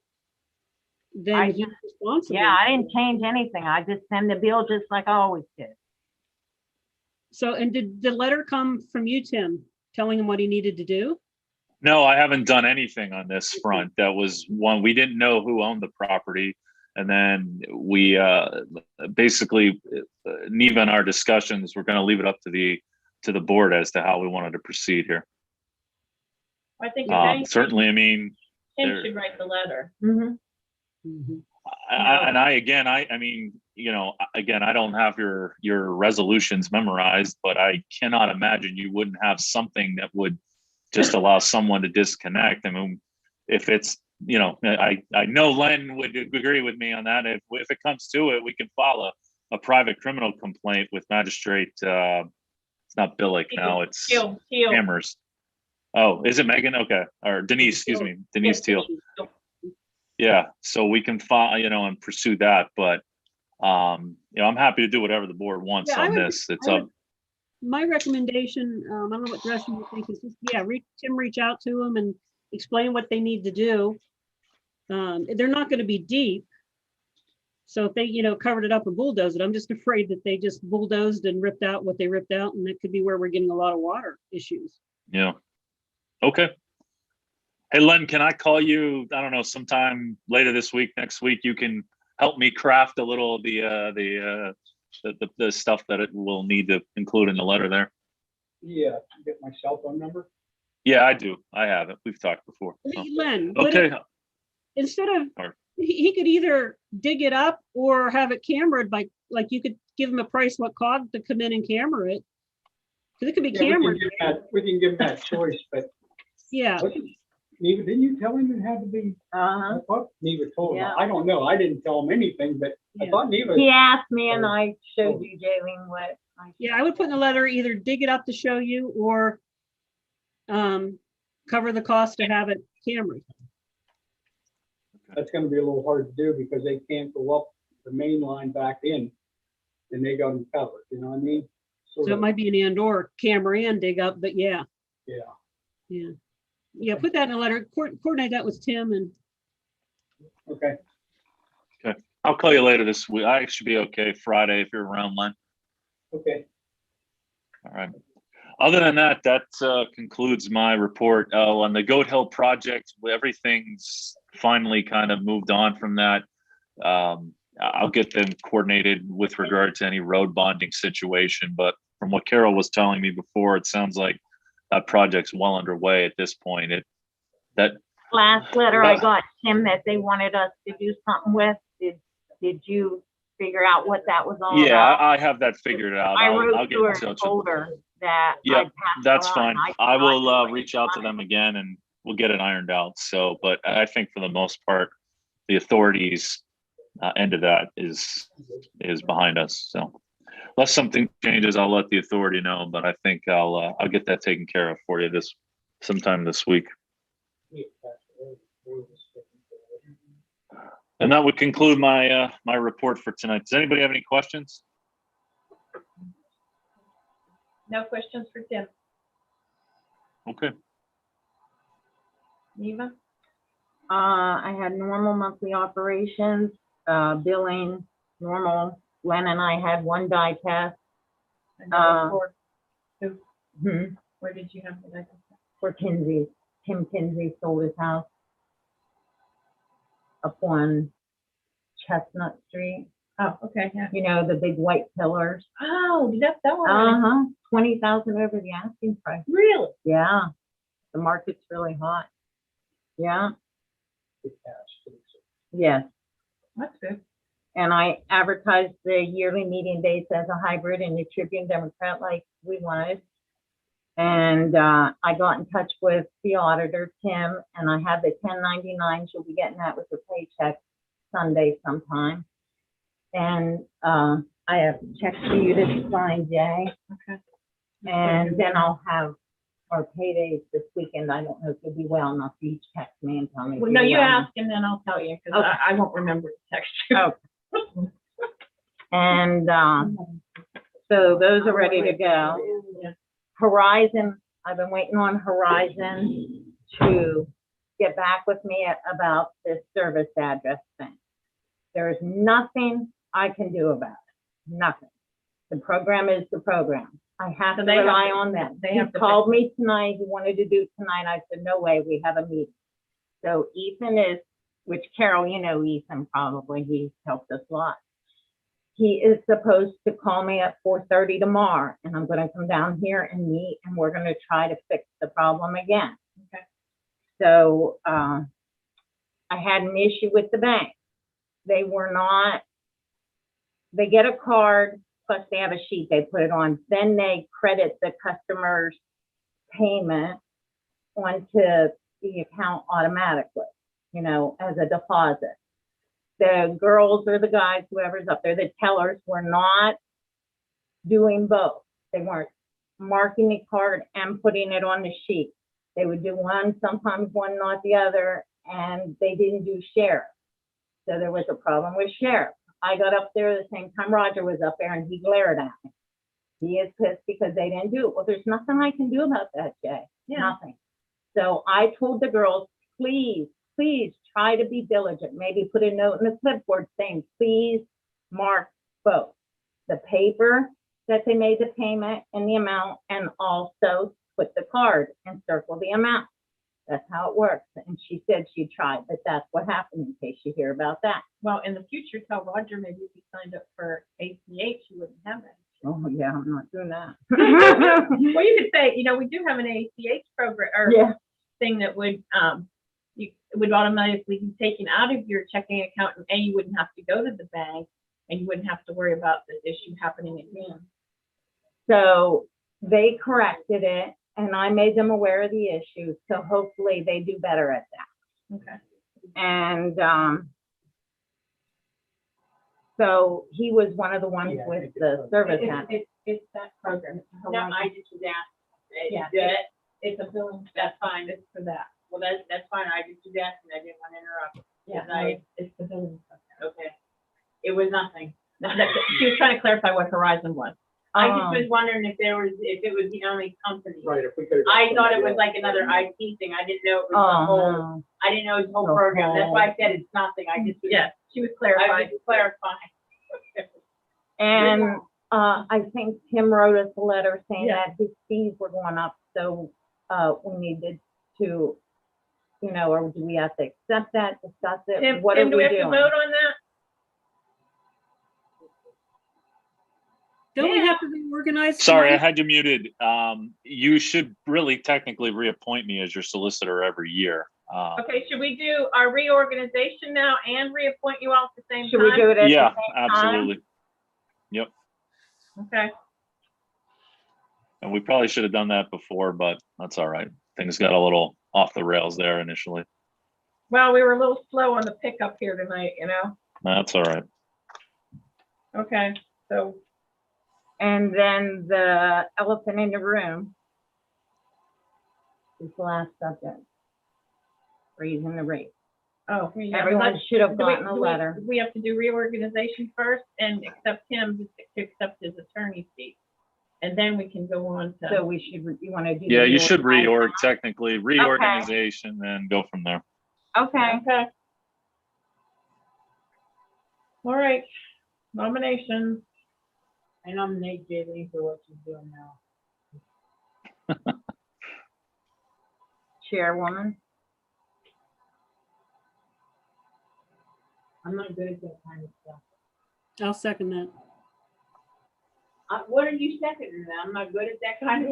Speaker 7: I
Speaker 1: then he's responsible.
Speaker 7: Yeah, I didn't change anything. I just send the bill just like I always did.
Speaker 1: So, and did the letter come from you, Tim, telling him what he needed to do?
Speaker 3: No, I haven't done anything on this front. That was one, we didn't know who owned the property. And then we basically, Neva and our discussions, we're going to leave it up to the board as to how we wanted to proceed here.
Speaker 6: I think if anything,
Speaker 3: Certainly, I mean,
Speaker 6: Tim
Speaker 3: there-
Speaker 6: should write the letter.
Speaker 1: Mhm.
Speaker 3: I mean, again, I don't have your resolutions memorized, but I cannot imagine you wouldn't have something that would just allow someone to disconnect. I mean, if it's, I know Len would agree with me on that. If it comes to it, we can file a private criminal complaint with magistrate. It's not Billick now, it's
Speaker 6: Teal.
Speaker 3: Hammers. Oh, is it Megan? Okay, or Denise, excuse me, Denise Teal. Yeah, so we can file, and pursue that, but, I'm happy to do whatever the board wants
Speaker 1: Yeah, I
Speaker 3: on
Speaker 1: would-
Speaker 3: this. It's
Speaker 1: I
Speaker 3: up.
Speaker 1: would- My recommendation, I don't know what direction you think is just, reach out to them and explain what they need to do. They're not going to be deep. So if they, covered it up and bulldozed it, I'm just afraid that they just bulldozed and ripped out what they ripped out, and that could be where we're getting a lot of water issues.
Speaker 3: Yeah. Okay. Hey, Len, can I call you, I don't know, sometime later this week, next week? You can help me craft a little of the stuff that it will need to include in the letter there.
Speaker 5: Yeah, get my cell phone number.
Speaker 3: Yeah, I do. I have it. We've talked before. so.
Speaker 1: Len, what
Speaker 3: Okay.
Speaker 1: instead of,
Speaker 3: Or-
Speaker 1: he could either dig it up or have it cameraed by, like you could give him a price what cost to come in and camera it. Because it could be
Speaker 5: Yeah,
Speaker 1: cameraed.
Speaker 5: we can give him that choice, but
Speaker 1: Yeah,
Speaker 5: Neva, didn't you tell him it had to be? I thought Neva told him.
Speaker 8: Yeah.
Speaker 5: I don't know. I didn't tell him anything, but I
Speaker 1: Yeah.
Speaker 5: thought Neva.
Speaker 7: He asked me and I showed you, Jaylene, what I.
Speaker 1: yeah, I would put in the letter, either dig it up to show you or cover the cost to have it cameraed.
Speaker 5: That's gonna be a little hard to do because they can't go up the main line back in and they got them covered, you know what I mean?
Speaker 1: So
Speaker 5: Sort
Speaker 1: it
Speaker 5: of,
Speaker 1: might be an and or camera and dig up, but yeah,
Speaker 5: yeah,
Speaker 1: yeah, put that in a letter, coordinate that with Tim and,
Speaker 5: okay.
Speaker 3: I'll call you later this week. I should be okay Friday if you're around, Len.
Speaker 5: Okay,
Speaker 3: All right. Other than that, that concludes my report. Oh, on the Goat Hill project, everything's finally kind of moved on from that. I'll get them coordinated with regard to any road bonding situation, but from what Carol was telling me before, it sounds like that project's well underway at this point.
Speaker 7: Last letter I got, Tim, that they wanted us to do something with, did you figure out what that was all
Speaker 3: Yeah,
Speaker 7: about.
Speaker 3: I have that figured out.
Speaker 7: I
Speaker 3: I'll
Speaker 7: wrote
Speaker 3: get
Speaker 7: to her
Speaker 3: in
Speaker 7: and
Speaker 3: touch
Speaker 7: told
Speaker 3: with
Speaker 7: her that I
Speaker 3: Yep,
Speaker 7: passed
Speaker 3: that's
Speaker 7: on.
Speaker 3: fine. I
Speaker 7: forgot
Speaker 3: will
Speaker 7: to
Speaker 3: reach out to them again and we'll get it ironed out. So, but I think for the most part, the authorities end of that is behind us. So unless something changes, I'll let the authority know, but I think I'll get that taken care of for you sometime this week. And that would conclude my my report for tonight. Does anybody have any questions?
Speaker 2: No questions for Tim.
Speaker 3: Okay.
Speaker 2: Neva?
Speaker 7: I had normal monthly operations, billing, normal. Glenn and I had one dye test.
Speaker 2: And number four,
Speaker 7: Hmm.
Speaker 2: where did you have the diagnosis?
Speaker 7: For Kinsey. Tim Kinsey sold his house up on Chestnut Street.
Speaker 2: Oh, okay, yeah.
Speaker 7: You know, the big white pillars.
Speaker 2: Oh, did that sell already?
Speaker 7: 20,000 over the asking price.
Speaker 2: Really?
Speaker 7: Yeah. The market's really hot. Yeah. Yes.
Speaker 2: That's good.
Speaker 7: And I advertised the yearly meeting dates as a hybrid and the Tribune Democrat like we wanted. And I got in touch with the auditor, Tim, and I have the 1099. She'll be getting that with her paycheck Sunday sometime. And I have checks for you to sign, Jay.
Speaker 2: Okay.
Speaker 7: And then I'll have our paydays this weekend. I don't know if you'll be well enough. You text me and tell me. if
Speaker 2: Well, no,
Speaker 7: you're
Speaker 2: you
Speaker 7: well.
Speaker 2: ask and then I'll tell you, because
Speaker 7: Okay.
Speaker 2: I won't remember to text you.
Speaker 7: Oh. And so those are ready to go.
Speaker 2: Yeah.
Speaker 7: Horizon, I've been waiting on Horizon to get back with me about this service address thing. There is nothing I can do about it, nothing. The program is the program. I have
Speaker 2: So
Speaker 7: to
Speaker 2: they have
Speaker 7: rely
Speaker 2: to-
Speaker 7: on them.
Speaker 2: they
Speaker 7: He
Speaker 2: have to
Speaker 7: called
Speaker 2: fix
Speaker 7: me tonight, he wanted to do tonight. I said, no way, we have a meeting. So Ethan is, which Carol, you know Ethan probably, he helped us a lot. He is supposed to call me at 4:30 tomorrow, and I'm gonna come down here and meet, and we're gonna try to fix the problem again.
Speaker 2: Okay.
Speaker 7: So, I had an issue with the bank. They were not, they get a card, plus they have a sheet they put it on, then they credit the customer's payment onto the account automatically, you know, as a deposit. The girls or the guys, whoever's up there, the tellers were not doing both. They weren't marking the card and putting it on the sheet. They would do one, sometimes one, not the other, and they didn't do sheriff. So there was a problem with sheriff. I got up there the same time Roger was up there and he glared at me. He is pissed because they didn't do it. Well, there's nothing I can do about that, Jay.
Speaker 2: Yeah.
Speaker 7: Nothing. So I told the girls, please try to be diligent. Maybe put a note in the clipboard saying, please mark both the paper that they made the payment and the amount, and also put the card and circle the amount. That's how it works. And she said she tried, but that's what happened, in case you hear about that.
Speaker 2: Well, in the future, tell Roger maybe if he signed up for ACH, you wouldn't have it.
Speaker 7: Oh, yeah, I'm not doing that.
Speaker 2: Well, you could say, you know, we do have an ACH program or
Speaker 7: Yeah.
Speaker 2: thing that would, it would automatically be taken out of your checking account, and you wouldn't have to go to the bank, and you wouldn't have to worry about this issue happening again.
Speaker 7: So they corrected it, and I made them aware of the issue, so hopefully they do better at that.
Speaker 2: Okay.
Speaker 7: And so he was one of the ones with the service app.
Speaker 2: It's that program. It's a
Speaker 6: No,
Speaker 2: Horizon.
Speaker 6: I just did that.
Speaker 2: Yeah.
Speaker 6: That,
Speaker 2: It's a billing.
Speaker 6: that's fine.
Speaker 2: It's for that.
Speaker 6: Well, that's fine. I just did that and I didn't want to interrupt.
Speaker 2: Yeah,
Speaker 6: Right.
Speaker 2: it's the billing.
Speaker 6: Okay. It was nothing.
Speaker 2: She was trying to clarify what Horizon was.
Speaker 6: I just was wondering if it was the only company.
Speaker 5: Right, if we could.
Speaker 6: I thought it was like another IT thing. I didn't know it was the whole,
Speaker 7: no.
Speaker 6: I didn't know it was the whole
Speaker 7: The
Speaker 6: program. That's why I
Speaker 7: whole-
Speaker 6: said it's nothing. I just,
Speaker 2: Yeah, she was
Speaker 6: I
Speaker 2: clarifying.
Speaker 6: was just clarifying.
Speaker 7: And I think Tim wrote us a letter saying
Speaker 2: Yeah.
Speaker 7: that his fees were going up, so we needed to, you know, or do we have to accept that, discuss it?
Speaker 2: Tim,
Speaker 7: What are
Speaker 2: do we
Speaker 7: we
Speaker 2: have to
Speaker 7: doing?
Speaker 2: vote on that?
Speaker 1: Don't we have to be organized?
Speaker 3: Sorry, I
Speaker 1: tonight?
Speaker 3: had you muted. You should really technically reappoint me as your solicitor every year.
Speaker 6: Okay, should we do our reorganization now and reappoint you all at the same
Speaker 7: Should we
Speaker 6: time?
Speaker 7: do it at the
Speaker 3: Yeah,
Speaker 7: same time?
Speaker 3: absolutely. Yep.
Speaker 6: Okay,
Speaker 3: And we probably should have done that before, but that's all right. Things got a little off the rails there initially.
Speaker 6: well, we were a little slow on the pickup here tonight, you know?
Speaker 3: That's all right.
Speaker 6: Okay, so,
Speaker 7: And then the elephant in the room is the last subject. Raising the rate.
Speaker 6: oh, yeah.
Speaker 7: Everyone
Speaker 6: let's-
Speaker 7: should have
Speaker 6: do we-
Speaker 7: gotten a
Speaker 6: do we-
Speaker 7: letter.
Speaker 6: We have to do reorganization first and accept him to accept his attorney fee. And then we can go on
Speaker 7: So
Speaker 6: to,
Speaker 7: we should, you want to do? the
Speaker 3: Yeah, you should
Speaker 7: reorganize
Speaker 3: reorg, technically, reorganization, and go from there.
Speaker 7: now? Okay,
Speaker 6: okay. All right, nominations.
Speaker 8: I nominate Jaylene for what she's doing now.
Speaker 7: Chairwoman.
Speaker 8: I'm not good at that kind of stuff.
Speaker 1: I'll second that.
Speaker 8: What are you seconding? I'm not good at that kind of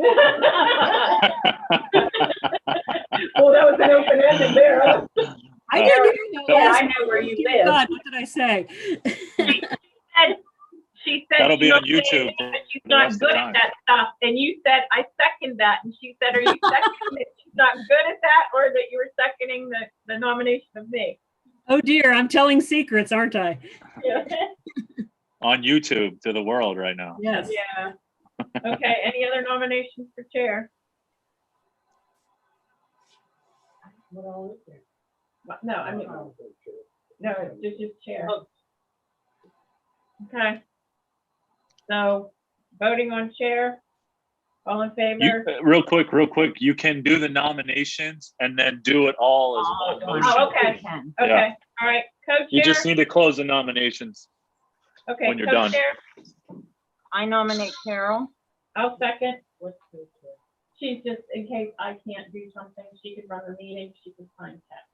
Speaker 6: Well, that was an open-ended there, huh?
Speaker 1: I didn't hear you.
Speaker 8: Yeah,
Speaker 1: Yes.
Speaker 8: I know where you
Speaker 1: Dear
Speaker 8: live.
Speaker 1: God, what did I say?
Speaker 6: She said.
Speaker 3: That'll be on
Speaker 6: you know,
Speaker 3: YouTube for
Speaker 6: She's
Speaker 3: the
Speaker 6: not
Speaker 3: rest of the
Speaker 6: good
Speaker 3: time.
Speaker 6: at that stuff, and you said, I second that, and she said, are you seconding that she's not good at that, or that you were seconding the nomination of me?
Speaker 1: Oh dear, I'm telling secrets, aren't I?
Speaker 3: On YouTube to the world right now.
Speaker 1: Yes.
Speaker 6: Yeah. Okay, any other nominations for chair?
Speaker 8: What all is there?
Speaker 6: No, I mean, no, it's just chair. Okay. So, voting on chair, all in
Speaker 3: You,
Speaker 6: favor?
Speaker 3: real quick, you can do the nominations and then do it all as one motion.
Speaker 6: Oh, okay.
Speaker 7: We can.
Speaker 6: Okay, all right,
Speaker 3: You
Speaker 6: co-chair,
Speaker 3: just need to close the nominations.
Speaker 6: okay,
Speaker 3: when you're done.
Speaker 6: co-chair,
Speaker 7: I nominate Carol.
Speaker 6: I'll second.
Speaker 8: What's the chair?
Speaker 6: She's just, in case I can't do something, she could run the meeting, she can sign text.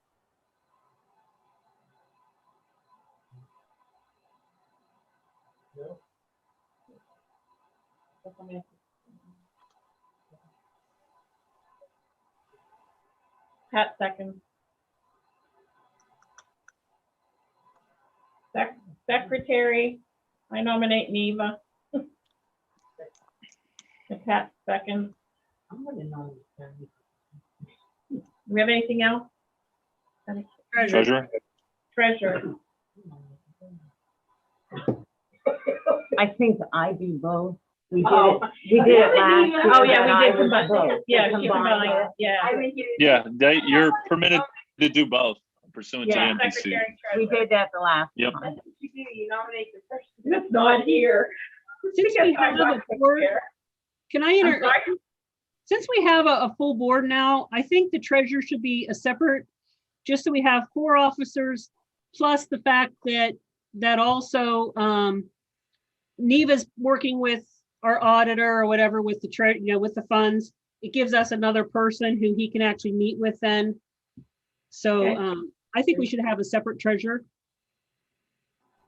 Speaker 6: Pat seconds. Secretary, I nominate Neva. And Pat seconds.
Speaker 8: I'm gonna nominate them.
Speaker 6: Do we have anything else?
Speaker 3: Treasurer?
Speaker 6: Treasurer,
Speaker 7: I think I do both. We did
Speaker 8: Oh.
Speaker 7: it, we did it last year.
Speaker 6: oh, yeah,
Speaker 7: and I
Speaker 6: we did
Speaker 7: was
Speaker 6: combine,
Speaker 7: both.
Speaker 6: yeah,
Speaker 7: We
Speaker 6: she
Speaker 7: combined
Speaker 6: combined,
Speaker 7: it.
Speaker 6: yeah.
Speaker 3: Yeah, you're permitted to do both pursuant to
Speaker 6: Yeah,
Speaker 3: NBC.
Speaker 6: secretary,
Speaker 7: We
Speaker 6: treasurer.
Speaker 7: did that the last
Speaker 3: Yep.
Speaker 7: time.
Speaker 8: You nominate the person.
Speaker 6: That's not here.
Speaker 1: Since we have a board, can I
Speaker 6: I'm
Speaker 1: enter?
Speaker 6: sorry.
Speaker 1: Since we have a full board now, I think the treasurer should be a separate, just so we have 4 officers, plus the fact that also Neva's working with our auditor or whatever with the with the funds. It gives us another person who he can actually meet with then. So
Speaker 6: Okay.
Speaker 1: I think we should have a separate treasurer.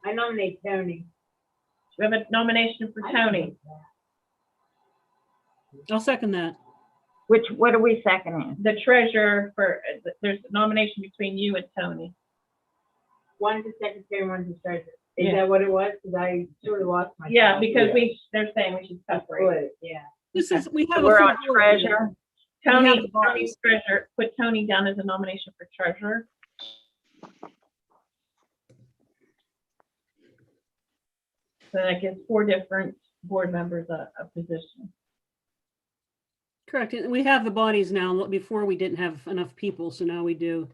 Speaker 8: I nominate Tony.
Speaker 6: We have a nomination for Tony.
Speaker 1: I'll second that.
Speaker 7: What are we seconding?
Speaker 6: The treasurer for, there's a nomination between you and Tony.
Speaker 8: One's the secretary, one's the treasurer. Is
Speaker 6: Yeah.
Speaker 8: that what it was? Because I sort of lost my.
Speaker 6: Yeah, because they're saying we should separate.
Speaker 8: Good, yeah.
Speaker 1: This is, we have a
Speaker 7: We're
Speaker 1: full
Speaker 7: on
Speaker 1: board.
Speaker 7: treasurer.
Speaker 1: We have
Speaker 6: Tony,
Speaker 1: the bodies.
Speaker 6: Tony's treasurer, put Tony down as a nomination for treasurer. So that gives 4 different board members a position.
Speaker 1: Correct. And we have the bodies now. Before we didn't have enough people, so now we do.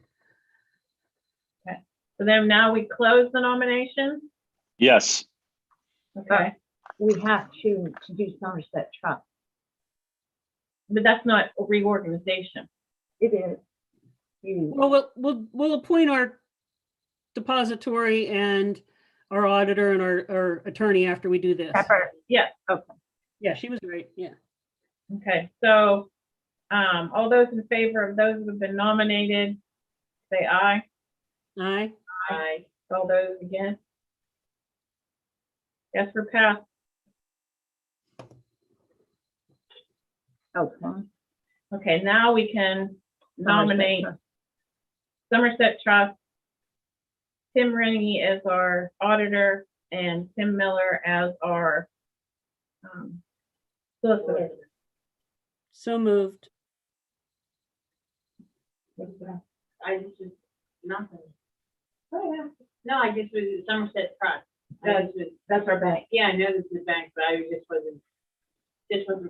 Speaker 6: So then now we close the nomination.
Speaker 3: Yes,
Speaker 6: Okay,
Speaker 7: We have to do Somerset Trust.
Speaker 6: but that's not a reorganization.
Speaker 7: It is. You,
Speaker 1: Well, we'll appoint our depository and our auditor and our attorney after we do this.
Speaker 7: separate.
Speaker 6: Yeah,
Speaker 1: Yeah, she was right. Yeah.
Speaker 6: okay, so, all those in favor of those who have been nominated, say aye.
Speaker 1: Aye.
Speaker 6: Aye. All those against? Yes, for pass.
Speaker 7: Okay.
Speaker 6: Okay, now we can nominate
Speaker 2: Somerset Trust, Tim Rennie as our auditor, and Tim Miller as our solicitor.
Speaker 1: So moved.
Speaker 6: I just, nothing. No, I just was Somerset Trust.
Speaker 8: That's our bank.
Speaker 6: Yeah, I know this is the bank, but I just wasn't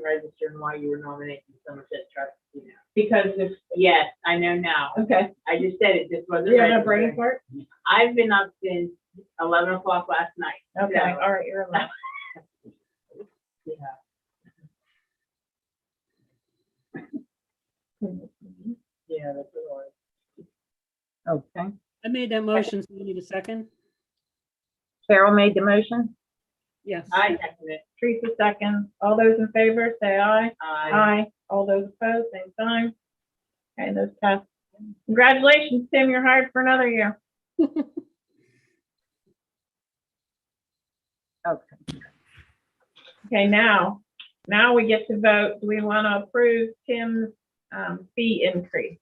Speaker 6: registered why you were nominating Somerset Trust, you know.
Speaker 2: Because it's,
Speaker 6: Yes, I know now.
Speaker 2: okay,
Speaker 6: I just said it, just wasn't
Speaker 2: you have no brain
Speaker 6: registered.
Speaker 2: for it?
Speaker 6: I've been up since 11 o'clock last night.
Speaker 2: Okay,
Speaker 6: so,
Speaker 2: all right, you're allowed.
Speaker 6: yeah. Yeah, that's what it was.
Speaker 7: Okay.
Speaker 1: I made that motion, so we need a second.
Speaker 7: Carol made the motion.
Speaker 1: Yes.
Speaker 6: I second it.
Speaker 2: Teresa seconds. All those in favor, say aye. Aye. All those opposed, same sign. Okay, those passed. Congratulations, Tim, you're hired for another year.
Speaker 7: Okay.
Speaker 2: Okay, now we get to vote. Do we want to approve Tim's fee increase?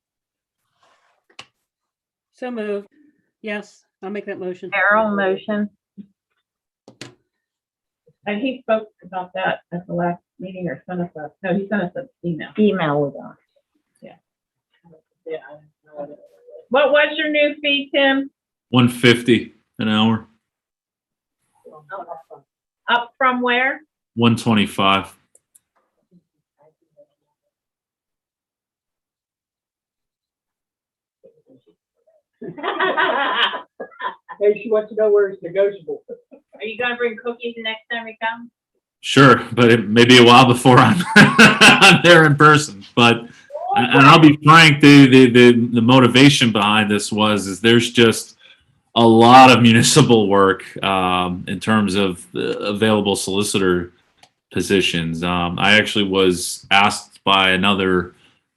Speaker 1: So moved. Yes, I'll make that motion.
Speaker 7: Carol motion.
Speaker 2: And he spoke about that at the last meeting or sent us he sent us an email.
Speaker 7: Email with us.
Speaker 6: Yeah, I don't know what it was.
Speaker 2: What was your new fee, Tim?
Speaker 3: $150 an hour,
Speaker 2: Up from where?
Speaker 3: $125.
Speaker 5: Hey, she wants to know where it's negotiable.
Speaker 6: Are you gonna bring cookies the next time you come?
Speaker 3: Sure, but it may be a while before I'm, I'm there in person. But and I'll be frank, the motivation behind this is there's just a lot of municipal work in terms of available solicitor positions. I actually was asked by another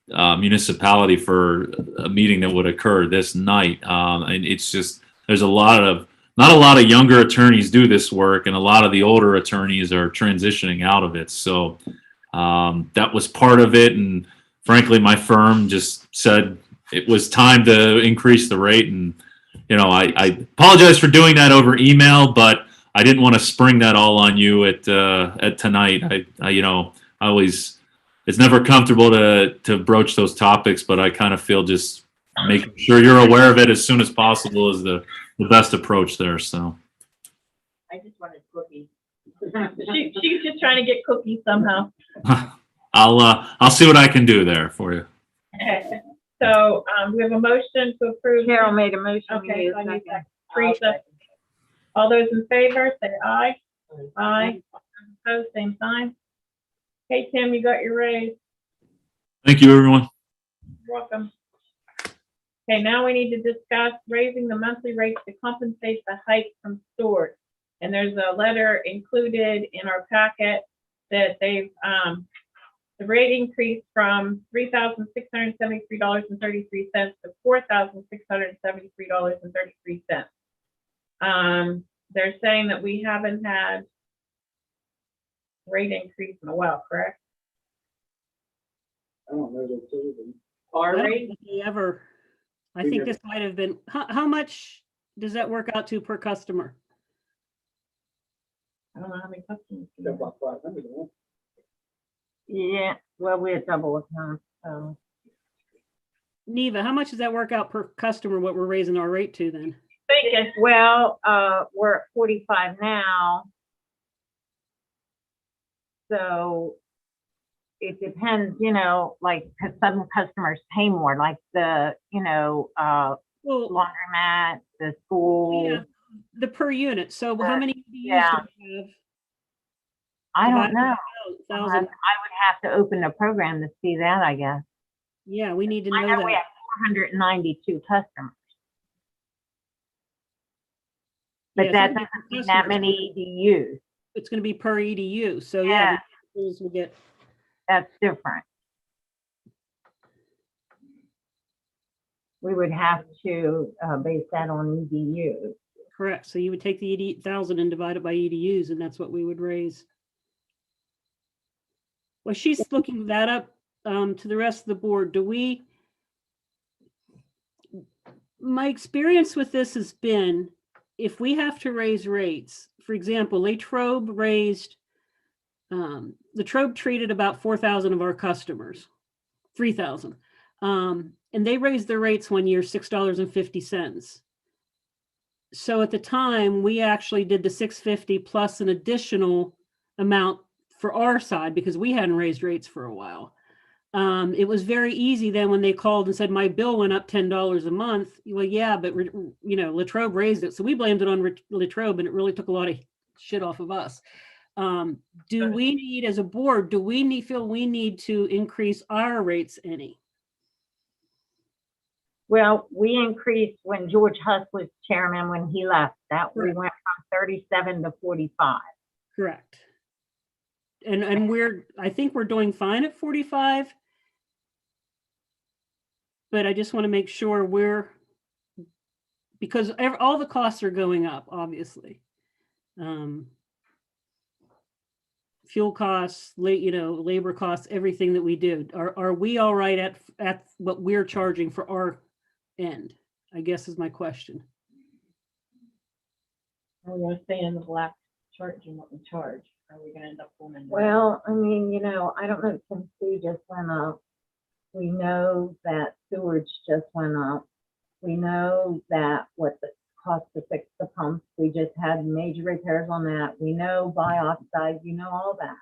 Speaker 3: municipality for a meeting that would occur this night, and it's just there's not a lot of younger attorneys do this work, and a lot of the older attorneys are transitioning out of it. So that was part of it, and frankly, my firm just said it was time to increase the rate. And you know, I apologize for doing that over email, but I didn't want to spring that all on you at tonight. I always, it's never comfortable to broach those topics, but I kind of feel just making sure you're aware of it as soon as possible is the best approach there. So
Speaker 6: I just wanted cookies.
Speaker 2: She's just trying to get cookies somehow.
Speaker 3: I'll see what I can do there for you.
Speaker 2: Okay. So we have a motion to approve.
Speaker 7: Carol made a motion. we
Speaker 2: Okay,
Speaker 7: need a
Speaker 2: so I need
Speaker 7: second.
Speaker 2: that. Teresa, all those in favor, say aye. Aye. Opposed, same sign. Okay, Tim, you got your raise.
Speaker 3: Thank you, everyone.
Speaker 2: You're welcome. Okay, now we need to discuss raising the monthly rates to compensate the hike from Stewart. And there's a letter included in our packet that they've, the rate increased from $3,673.33 to $4,673.33. They're saying that we haven't had rate increase in a while, correct?
Speaker 5: I don't know that too.
Speaker 1: I
Speaker 6: Our
Speaker 1: don't
Speaker 6: rate,
Speaker 1: think we ever, I think this might have been, how much does that work out to per customer?
Speaker 2: I don't know how many customers.
Speaker 5: It's about 500, isn't it?
Speaker 7: Yeah, well, we had double account, so.
Speaker 1: Neva, how much does that work out per customer, what we're raising our rate to then?
Speaker 2: Thinking,
Speaker 7: Well, we're at 45 now. So it depends, like, because some customers pay more, like the,
Speaker 1: Well,
Speaker 7: laundromat, the school.
Speaker 1: yeah, the per unit. So how many EDUs
Speaker 7: yeah.
Speaker 1: do we have?
Speaker 7: I don't
Speaker 1: Divided by
Speaker 7: know.
Speaker 1: 1,000.
Speaker 7: I would have to open the program to see that, I guess.
Speaker 1: Yeah, we need to
Speaker 7: I
Speaker 1: know
Speaker 7: know we
Speaker 1: that.
Speaker 7: have 492 customers. But
Speaker 1: Yeah,
Speaker 7: that
Speaker 1: it's gonna be
Speaker 7: doesn't
Speaker 1: per
Speaker 7: mean that
Speaker 1: customer.
Speaker 7: many EDUs.
Speaker 1: It's gonna be per EDU. So yeah,
Speaker 7: Yeah.
Speaker 1: the schools will get,
Speaker 7: That's different. We would have to base that on EDUs.
Speaker 1: correct. So you would take the 88,000 and divide it by EDUs, and that's what we would raise. Well, she's looking that up to the rest of the board. Do we My experience with this has been, if we have to raise rates, for example, Latrobe raised, Latrobe treated about 4,000 of our customers, 3,000. And they raised their rates one year, $6.50. So at the time, we actually did the 650 plus an additional amount for our side because we hadn't raised rates for a while. It was very easy then when they called and said, my bill went up $10 a month. Well, yeah, but you know, Latrobe raised it. So we blamed it on Latrobe, and it really took a lot of shit off of us. Do we need, as a board, feel we need to increase our rates any?
Speaker 7: Well, we increased when George Huss was chairman, when he left, that we went from 37 to 45.
Speaker 1: Correct. And I think we're doing fine at 45. But I just want to make sure because all the costs are going up, obviously. Fuel costs, labor costs, everything that we do. Are we all right at what we're charging for our end? I guess is my question.
Speaker 2: Are we gonna stay in the black charging what we charge? Are we gonna end up going in?
Speaker 7: Well, I mean, I don't know, Tennessee just went up. We know that sewage just went up. We know that what the cost to fix the pumps, we just had major repairs on that. We know bioxide, all that.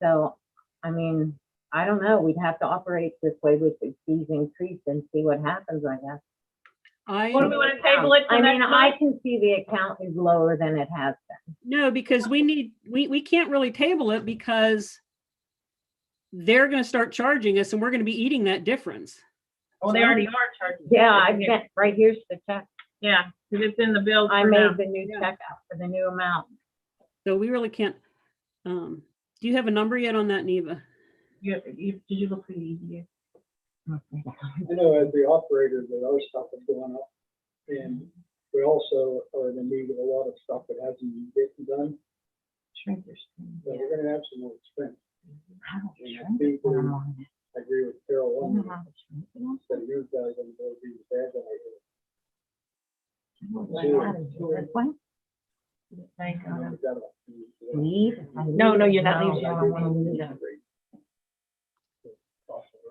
Speaker 7: So, I mean, I don't know, we'd have to operate this way with the fees increased and see what happens, I guess.
Speaker 2: What do we want to table it?
Speaker 7: I mean, I can see the account is lower than it has been.
Speaker 1: No, because we can't really table it because they're going to start charging us and we're going to be eating that difference.
Speaker 6: Oh, they already are charging.
Speaker 7: Yeah, I get, right here's the check.
Speaker 6: Yeah, because it's in the bill.
Speaker 7: I
Speaker 6: for now.
Speaker 7: made the new check out for the new amount.
Speaker 1: So we really can't. Do you have a number yet on that, Neva?
Speaker 6: Did you look for the EDU?
Speaker 5: I know as the operator that our stuff is going up, and we also are in the need of a lot of stuff that hasn't been getting done.
Speaker 6: Shrink your screen.
Speaker 5: So we're gonna have some more expense.
Speaker 7: How do
Speaker 5: And
Speaker 7: you
Speaker 5: I
Speaker 7: shrink
Speaker 5: think
Speaker 7: it when I'm on it?
Speaker 5: I agree with Carol
Speaker 7: I
Speaker 5: on
Speaker 7: don't know
Speaker 5: that.
Speaker 7: how to shrink it on.
Speaker 5: So you guys on board be the bad guy here.
Speaker 7: I don't know how to do it. What?
Speaker 6: Thank
Speaker 5: And then
Speaker 6: God.
Speaker 5: we've got a-
Speaker 7: Leave?
Speaker 6: No, you're not
Speaker 7: No,
Speaker 6: leaving.
Speaker 7: I don't wanna leave.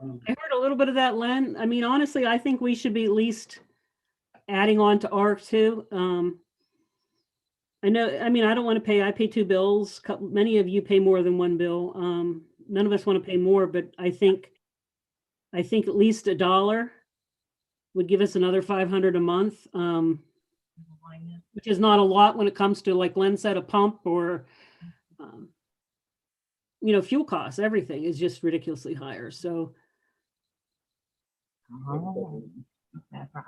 Speaker 1: I heard a little bit of that, Len. I mean, honestly, I think we should be at least adding on to ARC too. I don't want to pay, I pay 2 bills. Many of you pay more than 1 bill. None of us want to pay more, but I think at least $1 would give us another 500 a month, which is not a lot when it comes to, like Len said, a pump or, fuel costs. Everything is just ridiculously higher. So
Speaker 7: Oh, okay, right.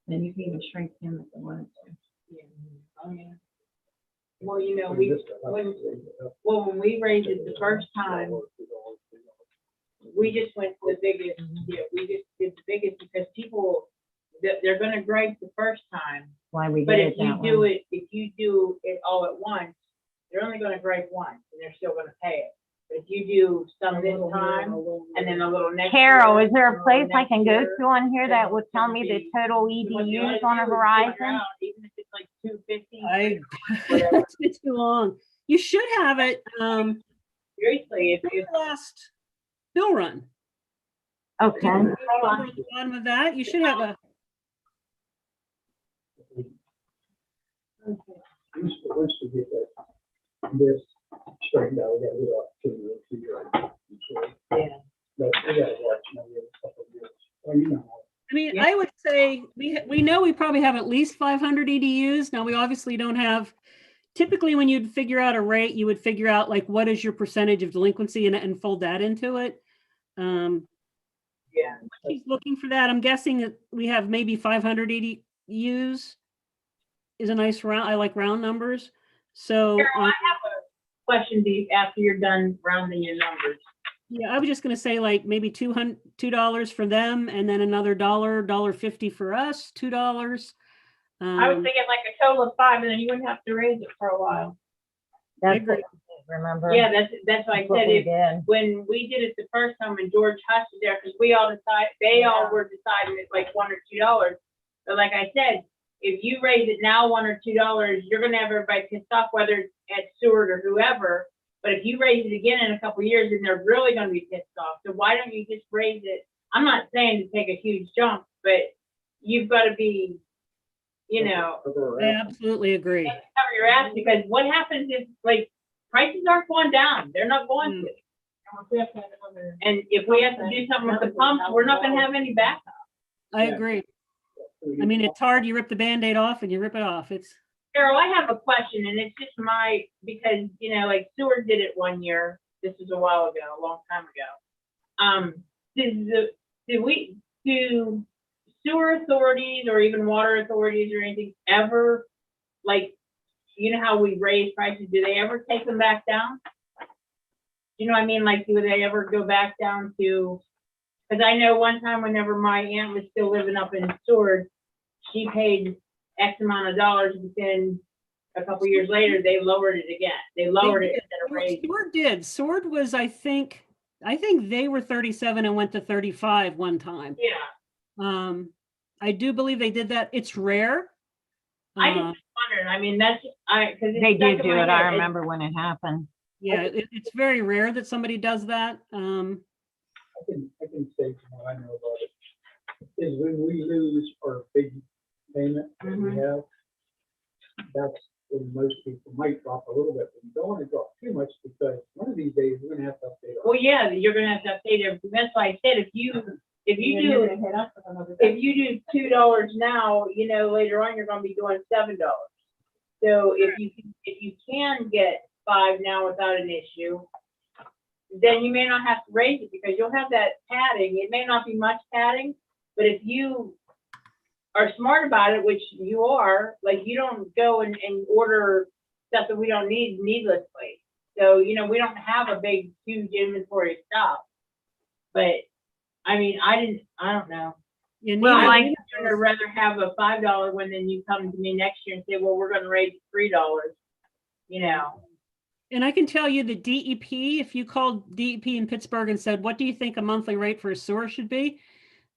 Speaker 6: Then you can even shrink him if you wanted to.
Speaker 2: Yeah. Oh, yeah.
Speaker 6: Well, when we raised it the first time, we just went to the biggest, we just did the biggest because people, they're gonna gripe the first time.
Speaker 7: Why we
Speaker 6: But
Speaker 7: did
Speaker 6: if
Speaker 7: it
Speaker 6: you
Speaker 7: that
Speaker 6: do
Speaker 7: way.
Speaker 6: it, if you do it all at once, they're only gonna gripe once and they're still gonna pay it. But if you do some this time and then a little next.
Speaker 7: Carol,
Speaker 6: year,
Speaker 7: is there a place I
Speaker 6: next
Speaker 7: can go
Speaker 6: year,
Speaker 7: to on here that
Speaker 6: then
Speaker 7: would
Speaker 6: it's
Speaker 7: tell
Speaker 6: gonna
Speaker 7: me the
Speaker 6: be-
Speaker 7: total
Speaker 6: what you ought to
Speaker 7: EDUs
Speaker 6: do
Speaker 7: on a
Speaker 6: is figure
Speaker 7: horizon?
Speaker 6: out, even if it's like 250.
Speaker 1: whatever. It's too long. You should have it.
Speaker 6: Seriously, if
Speaker 1: The last bill run.
Speaker 7: Okay.
Speaker 1: At the bottom of that, you should have a.
Speaker 5: Once we get this straightened out, we got to do it.
Speaker 6: Yeah.
Speaker 5: But we got to watch maybe a couple of years. Well,
Speaker 1: I mean,
Speaker 6: Yeah.
Speaker 1: I would say we know we probably have at least 500 EDUs. Now we obviously don't have. Typically, when you'd figure out a rate, you would figure out like what is your percentage of delinquency and fold that into it.
Speaker 6: Yeah.
Speaker 1: She's looking for that. I'm guessing that we have maybe 500 EDUs. Is a nice round. I like round numbers. So
Speaker 6: Carol, I have a question to you after you're done rounding your numbers.
Speaker 1: yeah, I was just gonna say like maybe $2 for them, and then another $1.50 for us, $2.
Speaker 6: I was thinking like a total of 5 and then you wouldn't have to raise it for a while.
Speaker 7: That's
Speaker 1: agree.
Speaker 7: what we did, remember?
Speaker 6: Yeah, that's why I
Speaker 7: That's what
Speaker 6: said
Speaker 7: we
Speaker 6: if,
Speaker 7: did.
Speaker 6: when we did it the first time and George Hush was there, because we all decided, they all were deciding it's like $1 or $2. But like I said, if you raise it now $1 or $2, you're gonna have everybody pissed off, whether it's at Seward or whoever. But if you raise it again in a couple of years, then they're really gonna be pissed off. So why don't you just raise it? I'm not saying to take a huge jump, but you've got to be, you know,
Speaker 1: I absolutely agree.
Speaker 6: cover your ass, because what happens if like prices aren't going down? They're not going to. And if we have to do something with the pumps, we're not gonna have any backup.
Speaker 1: I agree. I mean, it's hard. You rip the Band-Aid off and you rip it off. It's,
Speaker 6: Carol, I have a question, and it's just because, you know, like Seward did it one year. This was a while ago, a long time ago. Do sewer authorities or even water authorities or anything ever, like, you know how we raise prices, do they ever take them back down? You know what I mean? Like, do they ever go back down to, because I know one time whenever my aunt was still living up in Seward, she paid X amount of dollars, but then a couple years later, they lowered it again. They lowered it instead of raising.
Speaker 1: Sword did. Sword was, I think they were 37 and went to 35 one time.
Speaker 6: Yeah.
Speaker 1: I do believe they did that. It's rare.
Speaker 6: I just wondered, I mean, that's, because
Speaker 7: They did do it. I remember when it happened.
Speaker 1: Yeah, it's very rare that somebody does that.
Speaker 5: I can say from what I know about it, is when we lose our big payment that we have, that's when most people might drop a little bit, but you don't want to drop too much, because one of these days we're gonna have to update our.
Speaker 6: Well, yeah, you're gonna have to update everything. That's why I said, if you do $2 now, you know, later on, you're gonna be doing $7. So if you can get 5 now without an issue, then you may not have to raise it, because you'll have that padding. It may not be much padding, but if you are smart about it, which you are, like, you don't go and order stuff that we don't need needlessly. So, you know, we don't have a big, huge inventory of stuff. But I mean, I don't know.
Speaker 1: Well,
Speaker 6: I'd rather have a $5 one than you come to me next year and say, well, we're gonna raise it $3, you know.
Speaker 1: And I can tell you that DEP, if you called DEP in Pittsburgh and said, what do you think a monthly rate for a sewer should be?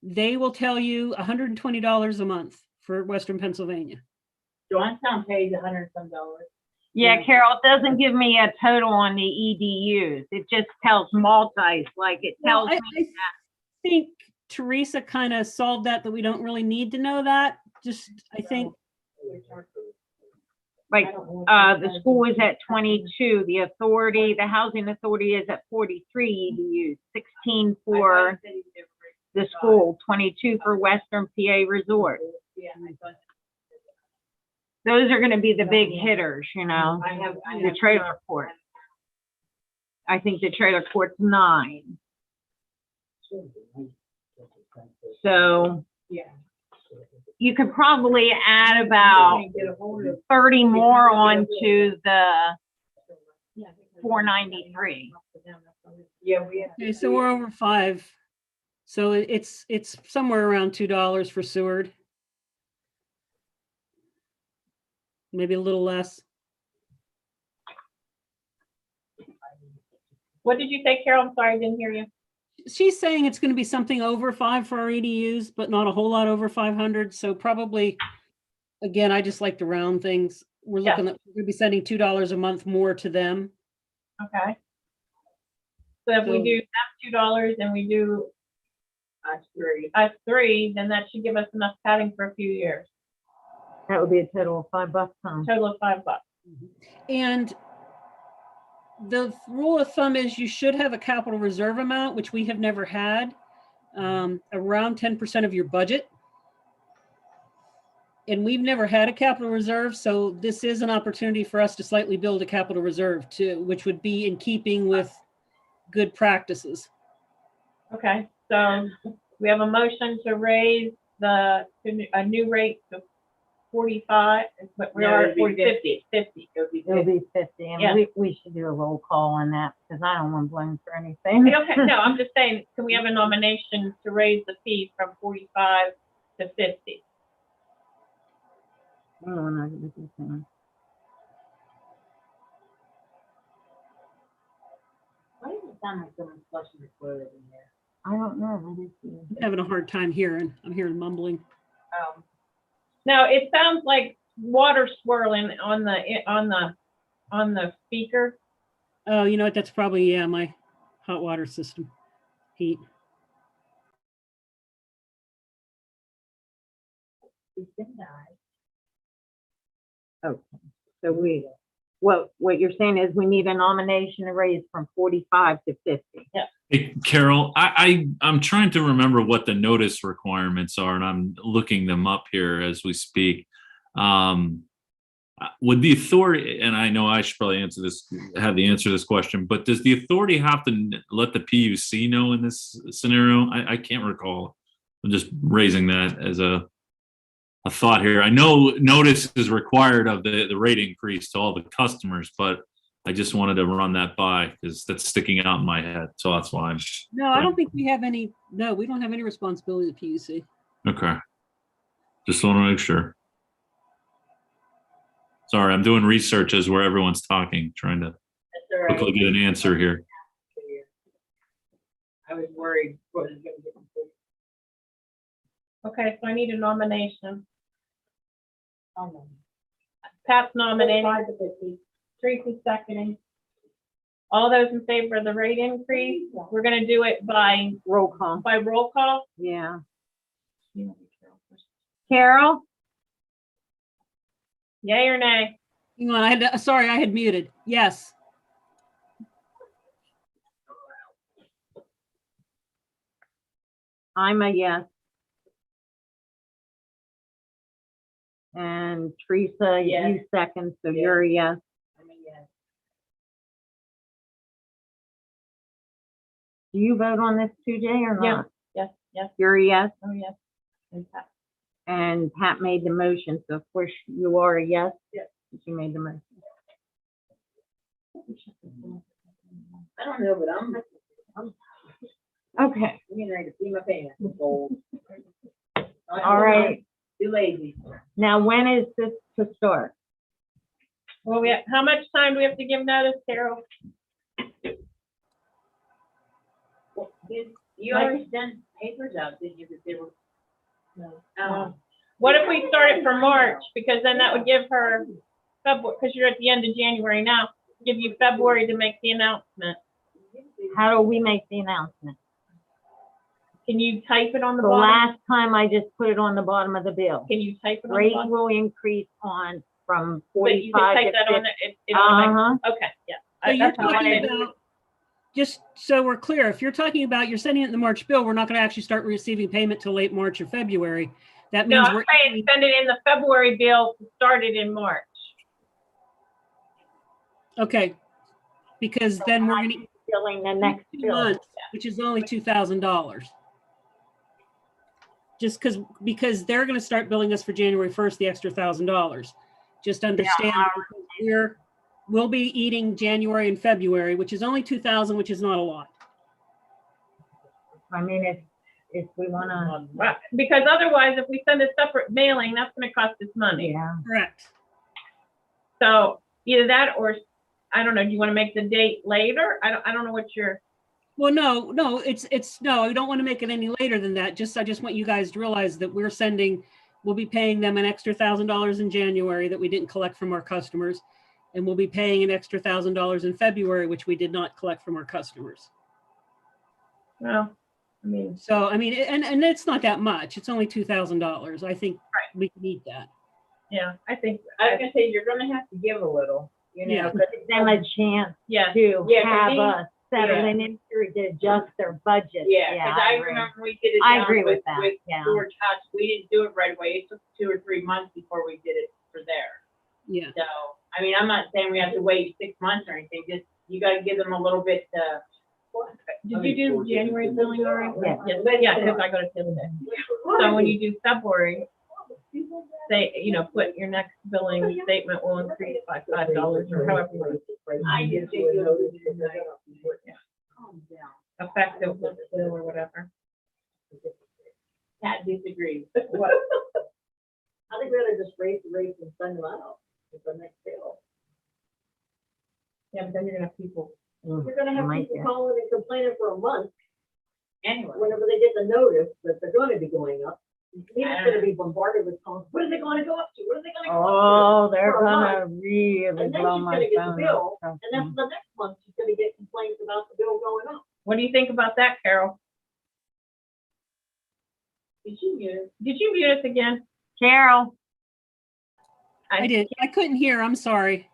Speaker 1: They will tell you $120 a month for Western Pennsylvania.
Speaker 6: Johnstown pays $100 some.
Speaker 7: Yeah, Carol, it doesn't give me a total on the EDUs. It just tells multis, like it tells
Speaker 1: Well,
Speaker 7: me.
Speaker 1: I think Teresa kind of solved that we don't really need to know that. Just, I think.
Speaker 7: Like, the school is at 22, the housing authority is at 43 EDUs, 16 for the school, 22 for Western PA Resort. Those are gonna be the big hitters, you know, the trailer court. I think the trailer court's 9. So you could probably add about 30 more onto the 493.
Speaker 1: Okay, so we're over 5. So it's somewhere around $2 for Seward. Maybe a little less.
Speaker 6: What did you say, Carol? I'm sorry, I didn't hear you.
Speaker 1: She's saying it's going to be something over 5 for our EDUs, but not a whole lot over 500. So probably, again, I just like to round things. We're looking at, we're going to be sending $2 a month more to them.
Speaker 6: Okay. So if we do that $2 and we do us three, then that should give us enough padding for a few years.
Speaker 7: That would be a total of $5, huh?
Speaker 6: Total of $5.
Speaker 1: And the rule of thumb is you should have a capital reserve amount, which we have never had, around 10% of your budget. And we've never had a capital reserve, so this is an opportunity for us to slightly build a capital reserve too, which would be in keeping with good practices.
Speaker 6: Okay, so we have a motion to raise a new rate to 45, but we are at 50.
Speaker 7: It'll be 50, and
Speaker 6: Yeah.
Speaker 7: we should do a roll call on that, because I don't want to blame for anything.
Speaker 6: Okay, no, I'm just saying, can we have a nomination to raise the fee from 45 to 50?
Speaker 7: Oh, no, this is,
Speaker 6: Why does it sound like someone's flushing the toilet in there?
Speaker 7: I don't know. What is it?
Speaker 1: I'm having a hard time hearing. I'm hearing mumbling.
Speaker 6: No, it sounds like water swirling on the speaker.
Speaker 1: Oh, you know what? That's probably, yeah, my hot water system heat.
Speaker 7: Okay, so what you're saying is we need a nomination to raise from 45 to 50.
Speaker 9: Hey, Carol, I'm trying to remember what the notice requirements are, and I'm looking them up here as we speak. Would the authority, and I know I should probably have the answer to this question, but does the authority have to let the PUC know in this scenario? I can't recall. I'm just raising that as a thought here. I know notice is required of the rate increase to all the customers, but I just wanted to run that by because that's sticking out in my head. So that's why I'm.
Speaker 1: No, I don't think we have any, no, we don't have any responsibility to PUC.
Speaker 9: Okay. Just want to make sure. Sorry, I'm doing research as where everyone's talking, trying to
Speaker 6: That's all right.
Speaker 9: quickly get an answer here.
Speaker 6: I was worried what was gonna get complete. Okay, so I need a nomination. Pat's nominating.
Speaker 8: 45 to 50.
Speaker 6: Tracy seconding. All those in favor of the rate increase, we're gonna do it by
Speaker 7: Roll call.
Speaker 6: roll call.
Speaker 7: Yeah. Carol?
Speaker 6: Yay or nay?
Speaker 1: Hang on, sorry, I had muted. Yes.
Speaker 7: I'm a yes. And Teresa,
Speaker 6: Yes.
Speaker 7: you second, so
Speaker 6: Yes.
Speaker 7: you're a yes.
Speaker 6: I mean, yes.
Speaker 7: Do you vote on this too, Jay, or
Speaker 6: Yeah.
Speaker 7: not?
Speaker 6: Yes,
Speaker 7: You're a yes,
Speaker 6: oh, yes. And Pat.
Speaker 7: and Pat made the motion, so of course you are a yes?
Speaker 6: Yes.
Speaker 7: She made the motion.
Speaker 8: I don't know, but I'm
Speaker 7: Okay,
Speaker 8: getting ready to pee my pants.
Speaker 7: all right.
Speaker 8: Too lazy.
Speaker 7: Now, when is this to start?
Speaker 6: Well, how much time do we have to give notice, Carol?
Speaker 8: You already sent papers out, did you? That they were. No.
Speaker 6: What if we start it for March? Because then that would give her February, because you're at the end of January now, give you February to make the announcement.
Speaker 7: How do we make the announcement?
Speaker 6: Can you type it on the
Speaker 7: The
Speaker 6: bottom?
Speaker 7: last time I just put it on the bottom of the bill.
Speaker 6: Can you type it on the
Speaker 7: Rate
Speaker 6: bottom?
Speaker 7: will increase from
Speaker 6: But you can
Speaker 7: 45
Speaker 6: type
Speaker 7: to
Speaker 6: that on
Speaker 7: 50.
Speaker 6: there. It automatically-
Speaker 7: Uh-huh.
Speaker 6: Okay, yeah.
Speaker 1: So you're
Speaker 6: That's how I
Speaker 1: talking
Speaker 6: did it.
Speaker 1: about, just so we're clear, if you're talking about, you're sending it in the March bill, we're not going to actually start receiving payment till late March or February. That
Speaker 6: No,
Speaker 1: means
Speaker 6: I'm
Speaker 1: we're,
Speaker 6: saying send it in the February bill to start it in March.
Speaker 1: okay. Because then we're going to
Speaker 7: Billing the next
Speaker 1: 2
Speaker 7: bill.
Speaker 1: months, which is only $2,000. Just because they're going to start billing us for January 1st, the extra $1,000. Just understand we'll be eating January and February, which is only 2,000, which is not a lot.
Speaker 7: I mean, if we wanna,
Speaker 6: Right. Because otherwise, if we send a separate mailing, that's gonna cost us money.
Speaker 7: yeah.
Speaker 1: Correct.
Speaker 6: So either that or, I don't know, do you want to make the date later? I don't know what your,
Speaker 1: Well, no, no, I don't want to make it any later than that. I just want you guys to realize that we'll be paying them an extra $1,000 in January that we didn't collect from our customers. And we'll be paying an extra $1,000 in February, which we did not collect from our customers.
Speaker 6: well, I mean,
Speaker 1: So, I mean, and it's not that much. It's only $2,000. I think we can eat that.
Speaker 6: yeah, I think,
Speaker 2: I was gonna say, you're gonna have to give a little, you know,
Speaker 1: Yeah.
Speaker 2: but
Speaker 7: Give them a chance
Speaker 6: yeah,
Speaker 7: to
Speaker 2: Yeah, 'cause
Speaker 7: have
Speaker 2: these-
Speaker 7: a settling in period to adjust their budget.
Speaker 2: yeah, because I
Speaker 7: agree.
Speaker 2: remember we did it
Speaker 7: I
Speaker 2: down
Speaker 7: agree with
Speaker 2: with
Speaker 7: that, yeah.
Speaker 2: George Hutch. We didn't do it right away. It took 2 or 3 months before we did it for there.
Speaker 1: Yeah.
Speaker 2: So, I mean, I'm not saying we have to wait 6 months or anything, just, you gotta give them a little bit to.
Speaker 6: did you do January billing already?
Speaker 7: Yeah.
Speaker 6: Yeah, because I go to the other day. So when you do February, say, put your next billing statement will increase by $5 or however you want to
Speaker 2: I just think you
Speaker 6: effective with the bill or whatever.
Speaker 2: Pat disagrees.
Speaker 8: I think we ought to just raise the rates and send them out with the next bill.
Speaker 6: Yeah, but then you're gonna have people.
Speaker 8: You're gonna have
Speaker 7: Might,
Speaker 8: people
Speaker 7: yeah.
Speaker 8: calling and complaining for a month,
Speaker 2: Anyway,
Speaker 8: whenever they get the notice that they're gonna be going up. It's gonna be bombarded with calls. What are they gonna go up to? What are they gonna go up
Speaker 7: Oh,
Speaker 8: to?
Speaker 7: they're
Speaker 8: For a month.
Speaker 7: gonna really
Speaker 8: And then
Speaker 7: blow
Speaker 8: she's
Speaker 7: my
Speaker 8: gonna get the
Speaker 7: phone
Speaker 8: bill,
Speaker 7: up.
Speaker 8: and then for the next month, she's gonna get complaints about the bill going up.
Speaker 6: What do you think about that, Carol?
Speaker 8: Did you mute?
Speaker 6: Did you mute us again?
Speaker 7: Carol,
Speaker 1: I did. I couldn't hear. I'm sorry.